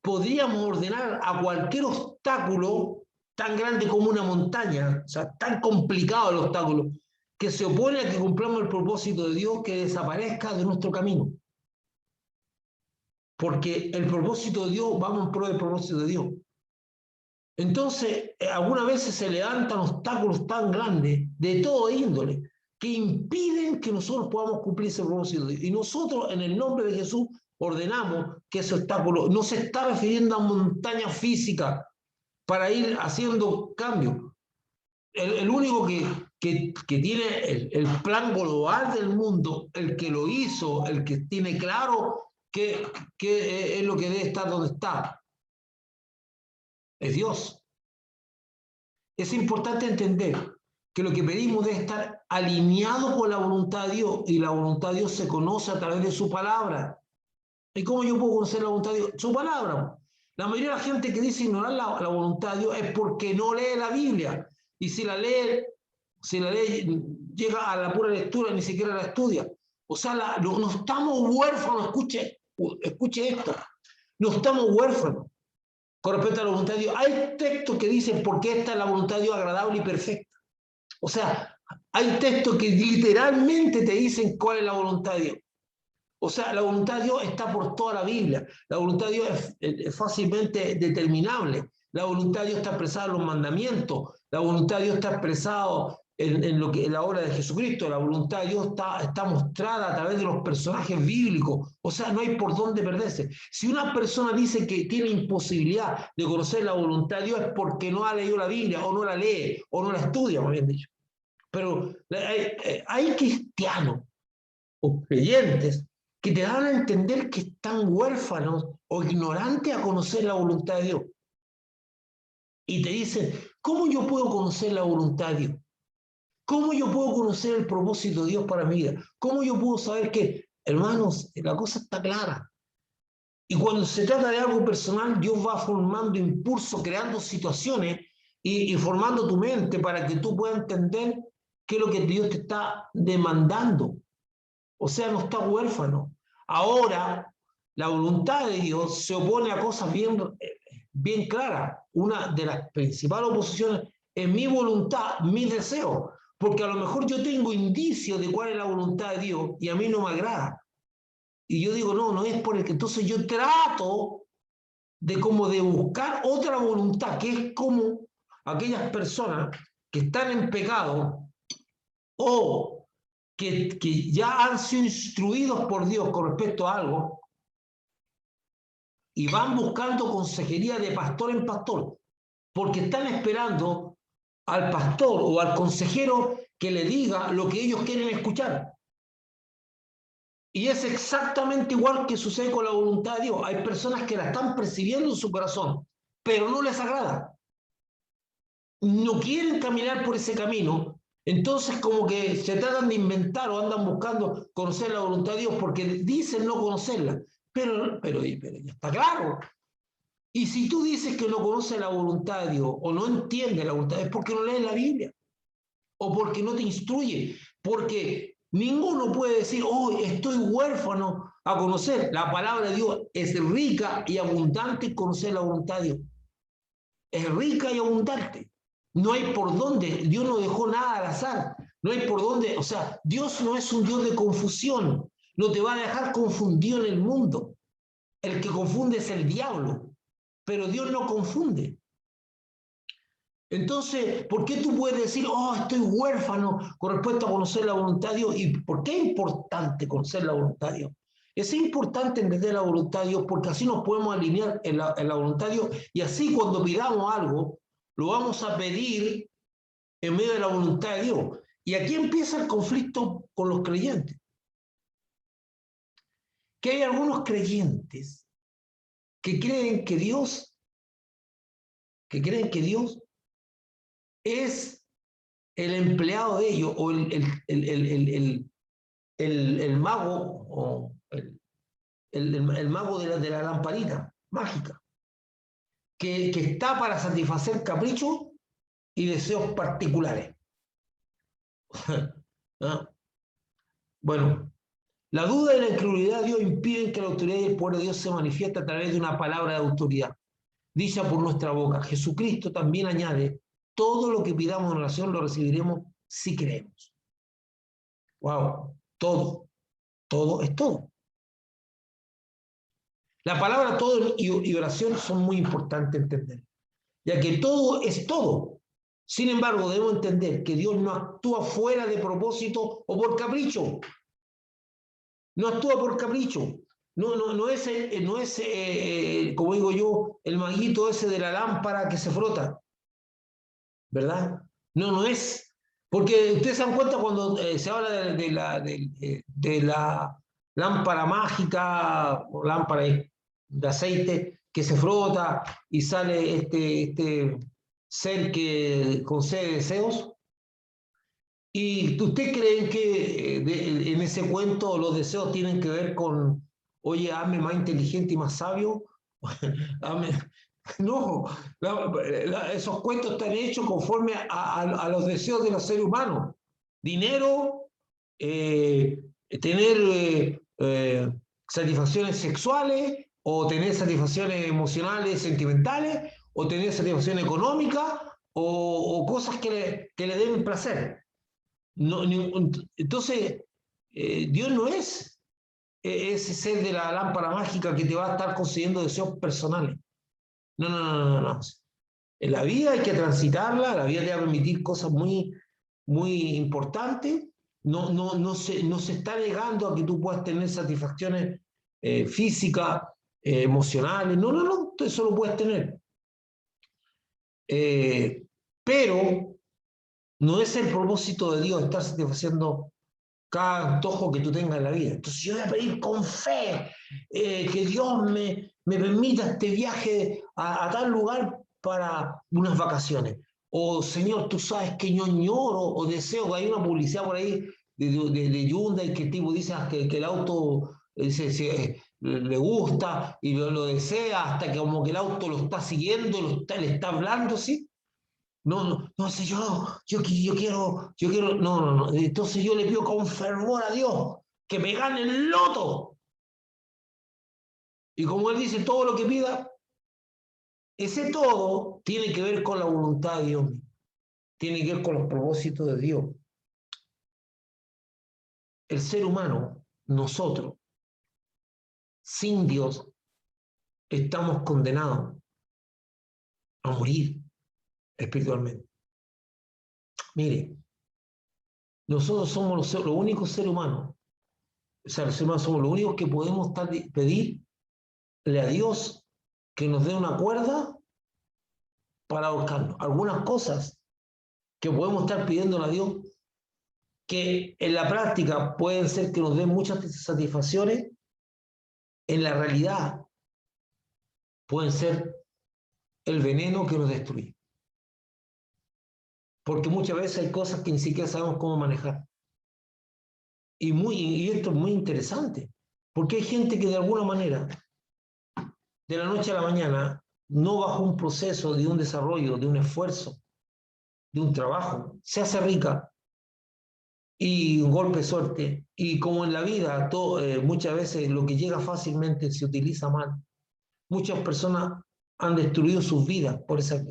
podríamos ordenar a cualquier obstáculo tan grande como una montaña, o sea, tan complicado el obstáculo, que se opone a que cumplamos el propósito de Dios, que desaparezca de nuestro camino. Porque el propósito de Dios, vamos en pro del propósito de Dios. Entonces, algunas veces se levantan obstáculos tan grandes, de todo índole, que impiden que nosotros podamos cumplir ese propósito. Y nosotros, en el nombre de Jesús, ordenamos que ese obstáculo no se está refiriendo a montaña física para ir haciendo cambios. El único que tiene el plan global del mundo, el que lo hizo, el que tiene claro que es lo que debe estar donde está, es Dios. Es importante entender que lo que pedimos debe estar alineado con la voluntad de Dios, y la voluntad de Dios se conoce a través de su palabra. ¿Y cómo yo puedo conocer la voluntad de Dios? Su palabra. La mayoría de la gente que dice ignorar la voluntad de Dios es porque no lee la Biblia, y si la lee llega a la pura lectura, ni siquiera la estudia. O sea, no estamos huérfanos, escuche esto, no estamos huérfanos con respecto a la voluntad de Dios. Hay textos que dicen por qué esta es la voluntad de Dios agradable y perfecta. O sea, hay textos que literalmente te dicen cuál es la voluntad de Dios. O sea, la voluntad de Dios está por toda la Biblia. La voluntad de Dios es fácilmente determinable. La voluntad de Dios está expresada en los mandamientos. La voluntad de Dios está expresada en la obra de Jesucristo. La voluntad de Dios está mostrada a través de los personajes bíblicos. O sea, no hay por dónde perderse. Si una persona dice que tiene imposibilidad de conocer la voluntad de Dios, es porque no ha leído la Biblia, o no la lee, o no la estudia, más bien dicho. Pero hay cristianos o creyentes que te dan a entender que están huérfanos o ignorantes a conocer la voluntad de Dios. Y te dicen, ¿cómo yo puedo conocer la voluntad de Dios? ¿Cómo yo puedo conocer el propósito de Dios para mi vida? ¿Cómo yo puedo saber que, hermanos, la cosa está clara? Y cuando se trata de algo personal, Dios va formando impulso, creando situaciones y formando tu mente para que tú puedas entender qué es lo que Dios te está demandando. O sea, no está huérfano. Ahora, la voluntad de Dios se opone a cosas bien claras. Una de las principales oposiciones es mi voluntad, mi deseo. Porque a lo mejor yo tengo indicios de cuál es la voluntad de Dios y a mí no me agrada. Y yo digo, no es por el que. Entonces yo trato de como de buscar otra voluntad, que es como aquellas personas que están en pecado o que ya han sido instruidos por Dios con respecto a algo y van buscando consejería de pastor en pastor, porque están esperando al pastor o al consejero que le diga lo que ellos quieren escuchar. Y es exactamente igual que sucede con la voluntad de Dios. Hay personas que la están percibiendo en su corazón, pero no les agrada. No quieren caminar por ese camino. Entonces como que se tratan de inventar o andan buscando conocer la voluntad de Dios porque dicen no conocerla. Pero ya está claro. Y si tú dices que no conoces la voluntad de Dios o no entiendes la voluntad, es porque no lees la Biblia o porque no te instruye, porque ninguno puede decir, oh, estoy huérfano a conocer. La palabra de Dios es rica y abundante en conocer la voluntad de Dios. Es rica y abundante. No hay por dónde, Dios no dejó nada al azar. No hay por dónde, o sea, Dios no es un Dios de confusión. No te va a dejar confundido en el mundo. El que confunde es el diablo, pero Dios no confunde. Entonces, ¿por qué tú puedes decir, oh, estoy huérfano con respecto a conocer la voluntad de Dios? ¿Y por qué es importante conocer la voluntad de Dios? Es importante entender la voluntad de Dios porque así nos podemos alinear en la voluntad de Dios y así cuando pidamos algo, lo vamos a pedir en medio de la voluntad de Dios. Y aquí empieza el conflicto con los creyentes. Que hay algunos creyentes que creen que Dios es el empleado de ellos o el mago o el mago de la lamparita mágica que está para satisfacer caprichos y deseos particulares. ¿Ah? Bueno, la duda y la incredulidad de Dios impiden que la autoridad y el poder de Dios se manifieste a través de una palabra de autoridad dicha por nuestra boca. Jesucristo también añade, todo lo que pidamos en oración lo recibiremos si creemos. Wow, todo es todo. La palabra todo y oración son muy importantes entender, ya que todo es todo. Sin embargo, debemos entender que Dios no actúa fuera de propósito o por capricho. No actúa por capricho. No es, como digo yo, el maguito ese de la lámpara que se frota. ¿Verdad? No es. Porque ustedes se dan cuenta cuando se habla de la lámpara mágica o lámpara de aceite que se frota y sale este ser que concede deseos. ¿Y usted cree que en ese cuento los deseos tienen que ver con, oye, hazme más inteligente y más sabio? No, esos cuentos están hechos conforme a los deseos de los seres humanos. Dinero, tener satisfacciones sexuales, o tener satisfacciones emocionales, sentimentales, o tener satisfacción económica, o cosas que le den placer. No, entonces, Dios no es ese ser de la lámpara mágica que te va a estar concediendo deseos personales. No. En la vida hay que transitarla, la vida te va a permitir cosas muy importantes. No se está negando a que tú puedas tener satisfacciones físicas, emocionales. No, eso lo puedes tener. Pero no es el propósito de Dios estar satisfaciendo cada antojo que tú tengas en la vida. Entonces yo voy a pedir con fe que Dios me permita este viaje a tal lugar para unas vacaciones. O Señor, tú sabes que yo añoro o deseo, que hay una publicidad por ahí de Hyundai que el tipo dice que el auto le gusta y lo desea hasta que como que el auto lo está siguiendo, le está hablando, ¿sí? No sé, yo quiero, no. Entonces yo le pido con fervor a Dios que me gane el loto. Y como él dice, todo lo que pida, ese todo tiene que ver con la voluntad de Dios, tiene que ver con los propósitos de Dios. El ser humano, nosotros, sin Dios, estamos condenados a morir espiritualmente. Mire, nosotros somos los únicos seres humanos, o sea, los seres humanos somos los únicos que podemos pedirle a Dios que nos dé una cuerda para ahorcarnos. Algunas cosas que podemos estar pidiéndole a Dios, que en la práctica pueden ser que nos den muchas satisfacciones, en la realidad pueden ser el veneno que nos destruye. Porque muchas veces hay cosas que ni siquiera sabemos cómo manejar. Y esto es muy interesante, porque hay gente que de alguna manera, de la noche a la mañana, no bajo un proceso de un desarrollo, de un esfuerzo, de un trabajo, se hace rica y un golpe de suerte. Y como en la vida, muchas veces lo que llega fácilmente se utiliza mal. Muchas personas han destruido sus vidas por esas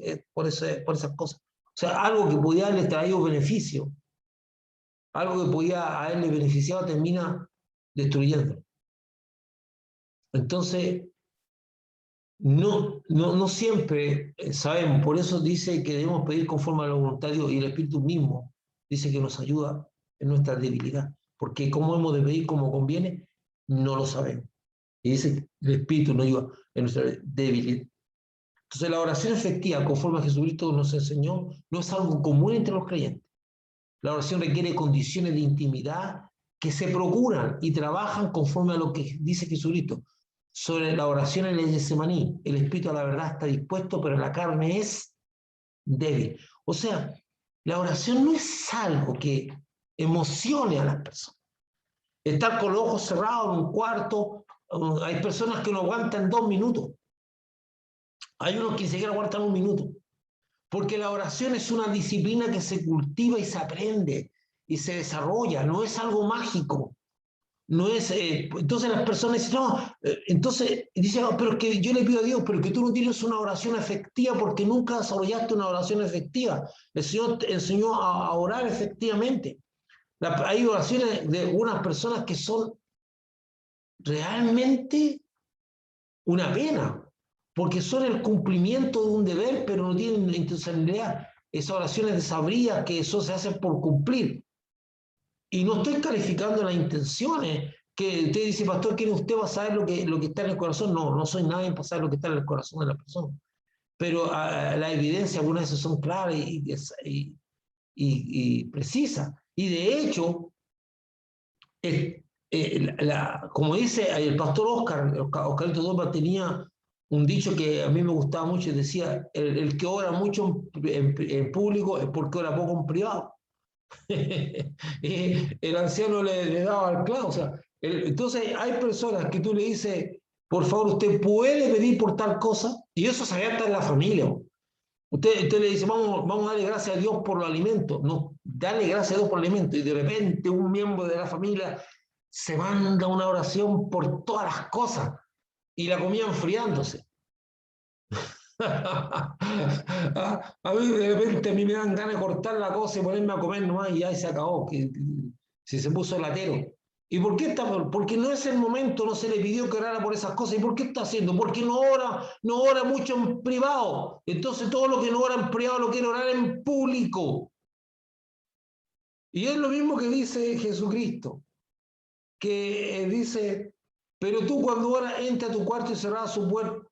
cosas. O sea, algo que podía haberle traído beneficio, algo que podía haberle beneficiado, termina destruyendo. Entonces, no siempre sabemos, por eso dice que debemos pedir conforme a la voluntad de Dios, y el Espíritu mismo dice que nos ayuda en nuestra debilidad, porque cómo hemos de pedir como conviene, no lo sabemos. Y dice que el Espíritu nos ayuda en nuestra debilidad. Entonces la oración efectiva, conforme a Jesucristo nos enseñó, no es algo común entre los creyentes. La oración requiere condiciones de intimidad que se procuran y trabajan conforme a lo que dice Jesucristo. Sobre la oración en el Getsemaní, el espíritu a la verdad está dispuesto, pero la carne es débil. O sea, la oración no es algo que emocione a las personas. Estar con los ojos cerrados en un cuarto, hay personas que no aguantan 2 minutos. Hay unos que ni siquiera aguantan 1 minuto. Porque la oración es una disciplina que se cultiva y se aprende y se desarrolla, no es algo mágico. No es, entonces las personas dicen, no, entonces dicen, oh, pero es que yo le pido a Dios, pero que tú no tienes una oración efectiva porque nunca desarrollaste una oración efectiva. El Señor te enseñó a orar efectivamente. Hay oraciones de unas personas que son realmente una pena, porque son el cumplimiento de un deber, pero no tienen intencionalidad. Esas oraciones desabridas que eso se hace por cumplir. Y no estoy calificando las intenciones, que usted dice, pastor, ¿quién usted va a saber lo que está en el corazón? No soy nadie para saber lo que está en el corazón de la persona. Pero la evidencia algunas veces son claras y precisas. Y de hecho, como dice el pastor Oscarito Dopa tenía un dicho que a mí me gustaba mucho y decía, el que ora mucho en público es porque ora poco en privado. Y el anciano le daba al clavo. O sea, entonces hay personas que tú le dices, por favor, usted puede pedir por tal cosa, y eso se ve hasta en la familia. Usted le dice, vamos a darle gracias a Dios por los alimentos. No, darle gracias a Dios por los alimentos. Y de repente un miembro de la familia se manda una oración por todas las cosas y la comida enfriándose. A mí de repente a mí me dan ganas de cortar la cosa y ponerme a comer nomás y ya se acabó, si se puso latero. ¿Y por qué está? Porque no es el momento, no se le pidió que orara por esas cosas. ¿Y por qué está haciendo? Porque no ora mucho en privado. Entonces todo lo que no ora en privado lo quiere orar en público. Y es lo mismo que dice Jesucristo, que dice, pero tú cuando oras entra a tu cuarto y cerrada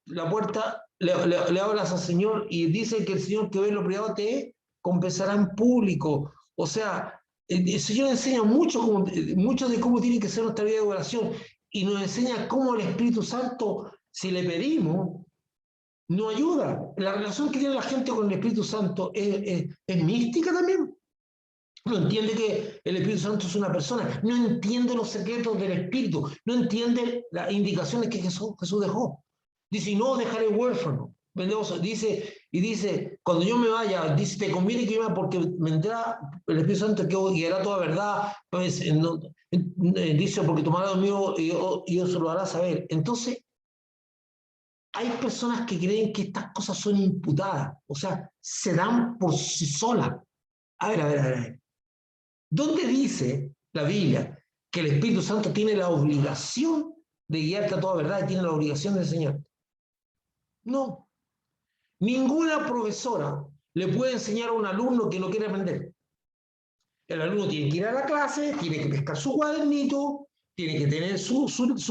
la puerta, le hablas al Señor y dice que el Señor que ve en lo privado te compensará en público. O sea, El Señor enseña mucho de cómo tiene que ser nuestra vida de oración y nos enseña cómo el Espíritu Santo, si le pedimos, nos ayuda. La relación que tiene la gente con el Espíritu Santo es mística también. No entiende que el Espíritu Santo es una persona, no entiende los secretos del Espíritu, no entiende las indicaciones que Jesús dejó. Dice, no dejaré huérfano. Dice, cuando yo me vaya, dice, te conviene que yo me vaya porque vendrá el Espíritu Santo que guiará toda verdad. Pues, dice, porque tomará lo mío y yo se lo hará saber. Entonces, hay personas que creen que estas cosas son imputadas, o sea, se dan por sí solas. A ver. ¿Dónde dice la Biblia que el Espíritu Santo tiene la obligación de guiarte a toda verdad y tiene la obligación de enseñarte? No. Ninguna profesora le puede enseñar a un alumno que no quiere aprender. El alumno tiene que ir a la clase, tiene que pescar su cuadernito, tiene que tener su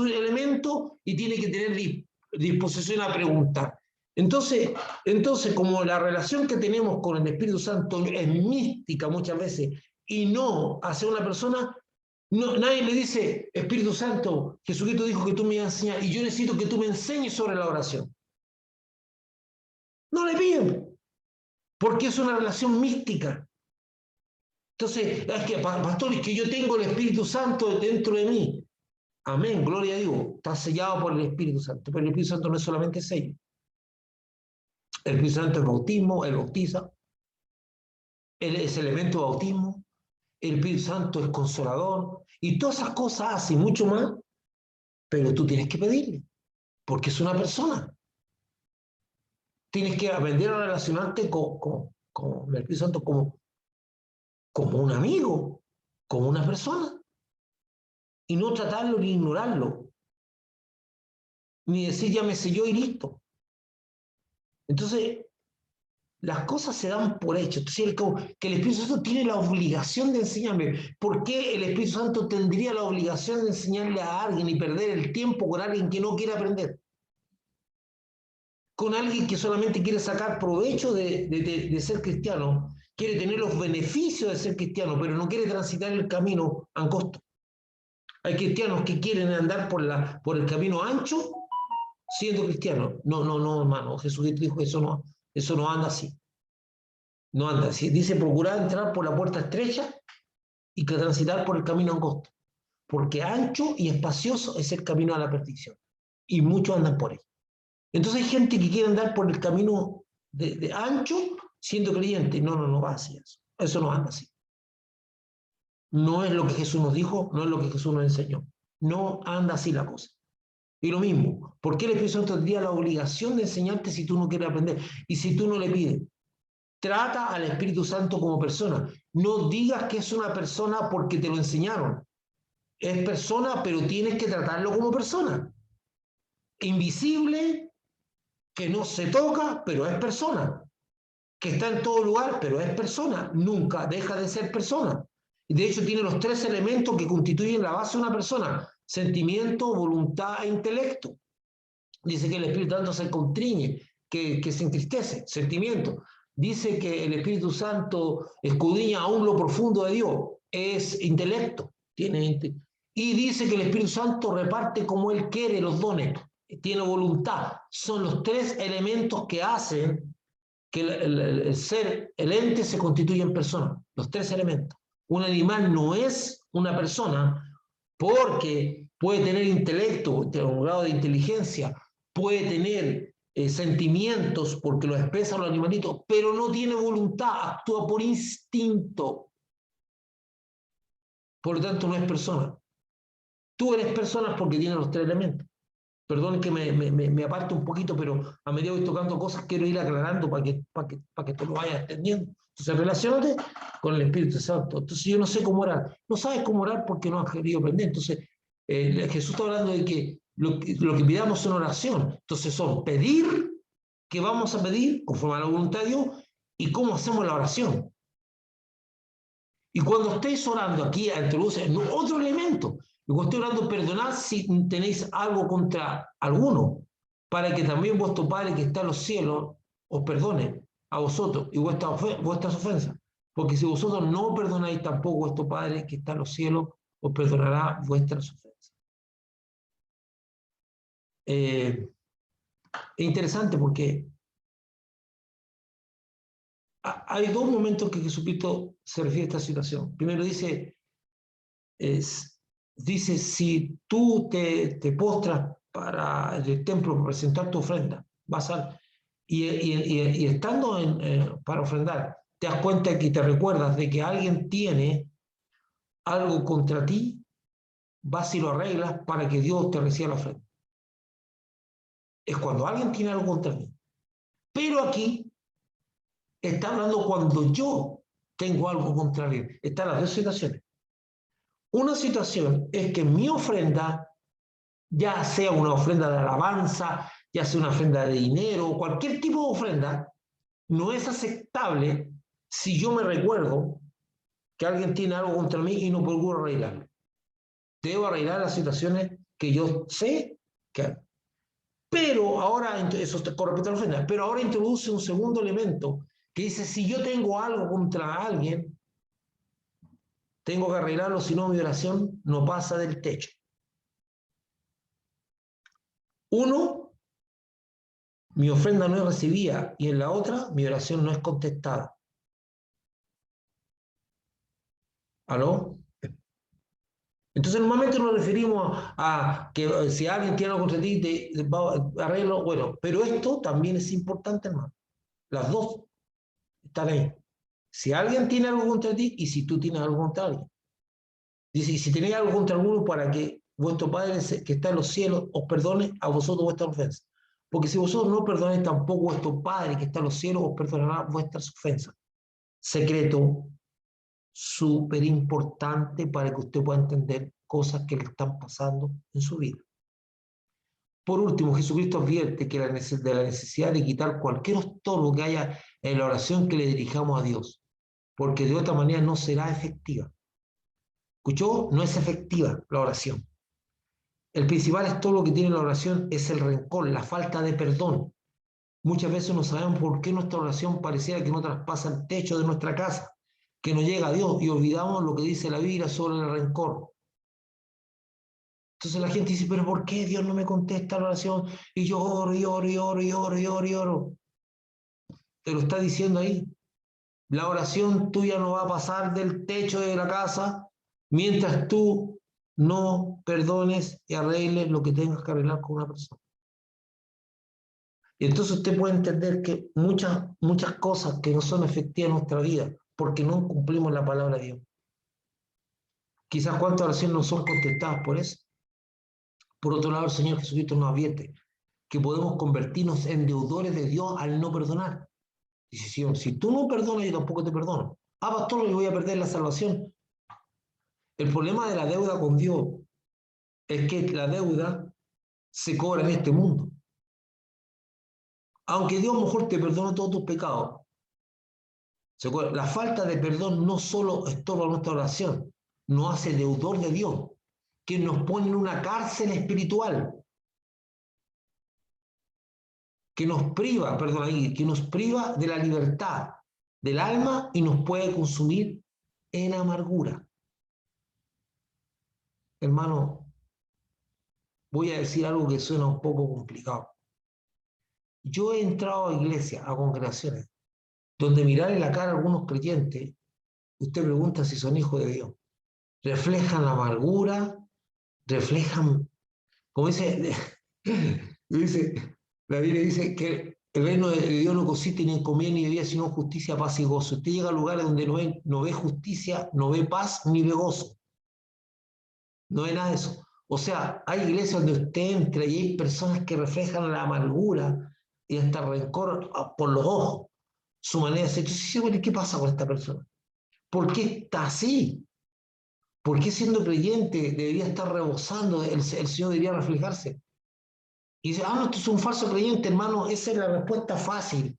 elemento y tiene que tener disposición a preguntar. Entonces, como la relación que tenemos con el Espíritu Santo es mística muchas veces y no hacia una persona, nadie le dice, Espíritu Santo, Jesucristo dijo que tú me ibas a enseñar y yo necesito que tú me enseñes sobre la oración. No le piden, porque es una relación mística. Entonces, es que, pastor, es que yo tengo el Espíritu Santo dentro de mí. Amén, gloria a Dios. Está sellado por el Espíritu Santo, pero el Espíritu Santo no es solamente sello. El Espíritu Santo es bautismo, Él bautiza. Él es elemento de bautismo. El Espíritu Santo es consolador. Y todas esas cosas hace mucho más, pero tú tienes que pedirle, porque es una persona. Tienes que aprender a relacionarte con el Espíritu Santo como un amigo, como una persona. Y no tratarlo ni ignorarlo. Ni decir ya me selló y listo. Entonces, las cosas se dan por hecho. Entonces, que el Espíritu Santo tiene la obligación de enseñarme. ¿Por qué el Espíritu Santo tendría la obligación de enseñarle a alguien y perder el tiempo con alguien que no quiere aprender? Con alguien que solamente quiere sacar provecho de ser cristiano, quiere tener los beneficios de ser cristiano, pero no quiere transitar el camino angosto. Hay cristianos que quieren andar por el camino ancho siendo cristianos. No, hermano. Jesucristo dijo que eso no anda así. No anda así. Dice, procurar entrar por la puerta estrecha y que transitar por el camino angosto. Porque ancho y espacioso es el camino a la perdición. Y muchos andan por él. Entonces hay gente que quiere andar por el camino de ancho siendo creyente. No va así eso. Eso no anda así. No es lo que Jesús nos dijo, no es lo que Jesús nos enseñó. No anda así la cosa. Y lo mismo, ¿por qué el Espíritu Santo tendría la obligación de enseñarte si tú no quieres aprender? Y si tú no le pides, trata al Espíritu Santo como persona. No digas que es una persona porque te lo enseñaron. Es persona, pero tienes que tratarlo como persona. Invisible, que no se toca, pero es persona. Que está en todo lugar, pero es persona. Nunca deja de ser persona. Y de hecho tiene los 3 elementos que constituyen la base de una persona: sentimiento, voluntad e intelecto. Dice que el Espíritu Santo se contriñe, que se entristece, sentimiento. Dice que el Espíritu Santo escudriña aún lo profundo de Dios, es intelecto. Y dice que el Espíritu Santo reparte como Él quiere los dones, tiene voluntad. Son los 3 elementos que hacen que el ente se constituya en persona, los 3 elementos. Un animal no es una persona porque puede tener intelecto, un grado de inteligencia, puede tener sentimientos porque lo expresan los animalitos, pero no tiene voluntad, actúa por instinto. Por lo tanto, no es persona. Tú eres persona porque tienes los 3 elementos. Perdón que me aparte un poquito, pero a medida que voy tocando cosas quiero ir aclarando para que tú lo vayas entendiendo. Entonces, relaciónate con el Espíritu Santo. Entonces, yo no sé cómo orar. No sabes cómo orar porque no has querido aprender. Entonces, Jesús está hablando de que lo que pidamos en oración. Entonces, son pedir, que vamos a pedir conforme a la voluntad de Dios, y cómo hacemos la oración. Y cuando estéis orando aquí, introduce otro elemento. Y cuando estéis orando, perdonad si tenéis algo contra alguno, para que también vuestro Padre que está en los cielos os perdone a vosotros y vuestras ofensas. Porque si vosotros no perdonáis, tampoco vuestro Padre que está en los cielos os perdonará vuestras ofensas. Es interesante porque hay dos momentos que Jesucristo se refiere a esta situación. Primero dice, si tú te postras para el templo para presentar tu ofrenda, vas a, y estando para ofrendar, te das cuenta que te recuerdas de que alguien tiene algo contra ti, vas y lo arreglas para que Dios te reciba la ofrenda. Es cuando alguien tiene algo contra mí. Pero aquí está hablando cuando yo tengo algo contra alguien. Están las dos situaciones. Una situación es que mi ofrenda, ya sea una ofrenda de alabanza, ya sea una ofrenda de dinero, cualquier tipo de ofrenda, no es aceptable si yo me recuerdo que alguien tiene algo contra mí y no procuro arreglarlo. Debo arreglar las situaciones que yo sé que... Pero ahora, eso con respecto a la ofrenda, pero ahora introduce un segundo elemento que dice, si yo tengo algo contra alguien, tengo que arreglarlo, si no mi oración no pasa del techo. Uno, mi ofrenda no es recibida, y en la otra, mi oración no es contestada. ¿Aló? Entonces, normalmente nos referimos a que si alguien tiene algo contra ti, arreglo, bueno, pero esto también es importante, hermano. Las dos están ahí. Si alguien tiene algo contra ti y si tú tienes algo contra alguien. Dice, y si tenéis algo contra alguno, para que vuestro Padre que está en los cielos os perdone a vosotros vuestras ofensas. Porque si vosotros no perdonáis, tampoco vuestro Padre que está en los cielos os perdonará vuestras ofensas. Secreto súper importante para que usted pueda entender cosas que le están pasando en su vida. Por último, Jesucristo advierte que de la necesidad de quitar cualquier estorbo que haya en la oración que le dirijamos a Dios, porque de otra manera no será efectiva. ¿Escuchó? No es efectiva la oración. El principal estorbo que tiene la oración es el rencor, la falta de perdón. Muchas veces no sabemos por qué nuestra oración pareciera que no traspasa el techo de nuestra casa, que no llega a Dios, y olvidamos lo que dice la Biblia sobre el rencor. Entonces la gente dice, pero ¿por qué Dios no me contesta la oración? Y yo oro, y oro, y oro, y oro, y oro, y oro. Te lo está diciendo ahí. La oración tuya no va a pasar del techo de la casa mientras tú no perdones y arregles lo que tengas que arreglar con una persona. Y entonces usted puede entender que muchas cosas que no son efectivas en nuestra vida, porque no cumplimos la palabra de Dios. Quizás cuántas oraciones no son contestadas por eso. Por otro lado, el Señor Jesucristo nos advierte que podemos convertirnos en deudores de Dios al no perdonar. Dice, si tú no perdonas, yo tampoco te perdono. Ah, pastor, le voy a perder la salvación. El problema de la deuda con Dios es que la deuda se cobra en este mundo. Aunque Dios mejor te perdona todos tus pecados, la falta de perdón no solo estorba nuestra oración, nos hace deudor de Dios, que nos pone en una cárcel espiritual, que nos priva, que nos priva de la libertad del alma y nos puede consumir en amargura. Hermano, voy a decir algo que suena un poco complicado. Yo he entrado a iglesias, a congregaciones, donde mirar en la cara a algunos creyentes, usted pregunta si son hijos de Dios. Reflejan la amargura, reflejan, como dice, la Biblia dice que el reino de Dios no consiste ni en comida ni bebida, sino en justicia, paz y gozo. Usted llega a lugares donde no ve justicia, no ve paz, ni ve gozo. No ve nada de eso. O sea, hay iglesias donde usted entra y hay personas que reflejan la amargura y hasta el rencor por los ojos, su manera de ser. Entonces, ¿qué pasa con esta persona? ¿Por qué está así? ¿Por qué siendo creyente debería estar rebosando? El Señor debería reflejarse. Y dice, no, esto es un falso creyente, hermano. Esa es la respuesta fácil.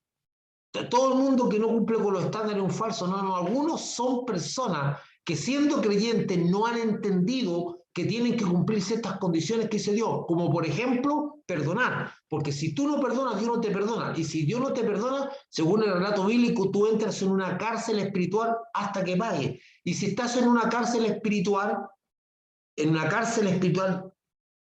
Todo el mundo que no cumple con los estándares es un falso. No, algunos son personas que siendo creyentes no han entendido que tienen que cumplir ciertas condiciones que se dio, como por ejemplo, perdonar. Porque si tú no perdonas, Dios no te perdona. Y si Dios no te perdona, según el relato bíblico, tú entras en una cárcel espiritual hasta que pagues. Y si estás en una cárcel espiritual,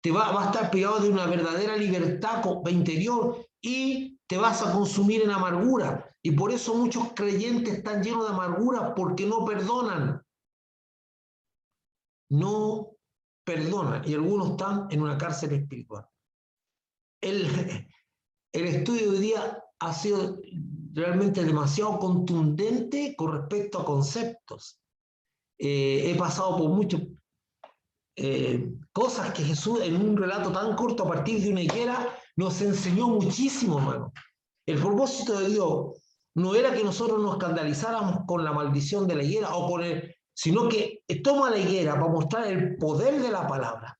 te va a estar privado de una verdadera libertad interior y te vas a consumir en amargura. Y por eso muchos creyentes están llenos de amargura porque no perdonan. No perdonan. Y algunos están en una cárcel espiritual. El estudio de hoy día ha sido realmente demasiado contundente con respecto a conceptos. He pasado por muchas cosas que Jesús en un relato tan corto a partir de una higuera nos enseñó muchísimo, hermano. El propósito de Dios no era que nosotros nos escandalizáramos con la maldición de la higuera, sino que toma la higuera para mostrar el poder de la palabra.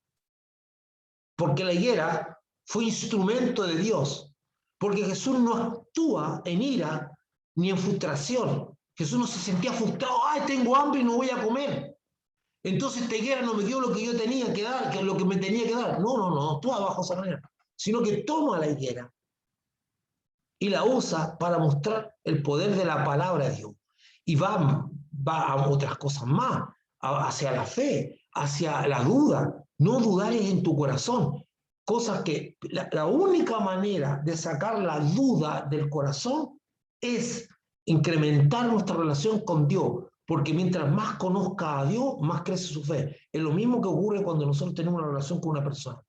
Porque la higuera fue instrumento de Dios. Porque Jesús no actúa en ira ni en frustración. Jesús no se sentía frustrado. ¡Ay, tengo hambre y no voy a comer! Entonces esta higuera no me dio lo que yo tenía que dar, que lo que me tenía que dar. No actúa bajo esa manera. Sino que toma la higuera y la usa para mostrar el poder de la palabra de Dios. Y va a otras cosas más, hacia la fe, hacia la duda. No dudar es en tu corazón. Cosas que la única manera de sacar la duda del corazón es incrementar nuestra relación con Dios. Porque mientras más conozca a Dios, más crece su fe. Es lo mismo que ocurre cuando nosotros tenemos una relación con una persona.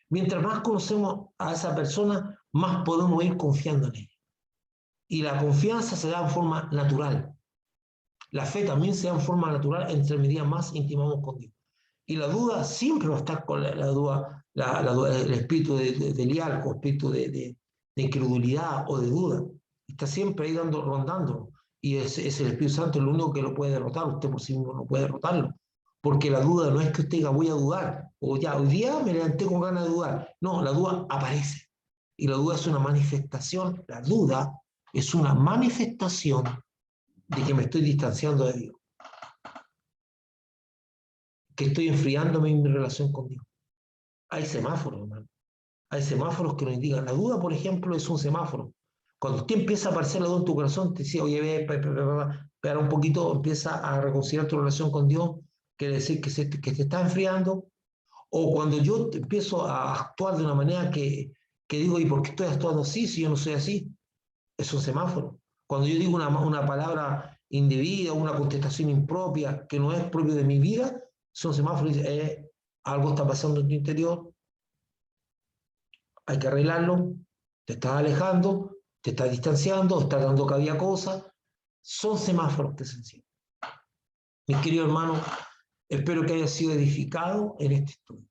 Mientras más conocemos a esa persona, más podemos ir confiando en ella. Y la confianza se da en forma natural. La fe también se da en forma natural entre medida más intimamos con Dios. Y la duda siempre va a estar con la duda, el espíritu de liarco, espíritu de incredulidad o de duda. Está siempre ahí rondando. Y es el Espíritu Santo el único que lo puede derrotar. Usted por sí mismo no puede derrotarlo. Porque la duda no es que usted diga voy a dudar, o ya hoy día me levanté con ganas de dudar. No, la duda aparece. Y la duda es una manifestación, la duda es una manifestación de que me estoy distanciando de Dios. Que estoy enfriándome en mi relación con Dios. Hay semáforos, hermano. Hay semáforos que nos indican. La duda, por ejemplo, es un semáforo. Cuando usted empieza a aparecer la duda en tu corazón, te dice, oye, espera un poquito, empieza a reconciliar tu relación con Dios, quiere decir que te está enfriando. O cuando yo empiezo a actuar de una manera que digo, ¿y por qué estoy actuando así si yo no soy así? Es un semáforo. Cuando yo digo una palabra indebida, una contestación impropia que no es propio de mi vida, son semáforos. Algo está pasando en tu interior, hay que arreglarlo, te estás alejando, te estás distanciando, estás dando cabida a cosas. Son semáforos que se encienden. Mis queridos hermanos, espero que haya sido edificado en este estudio.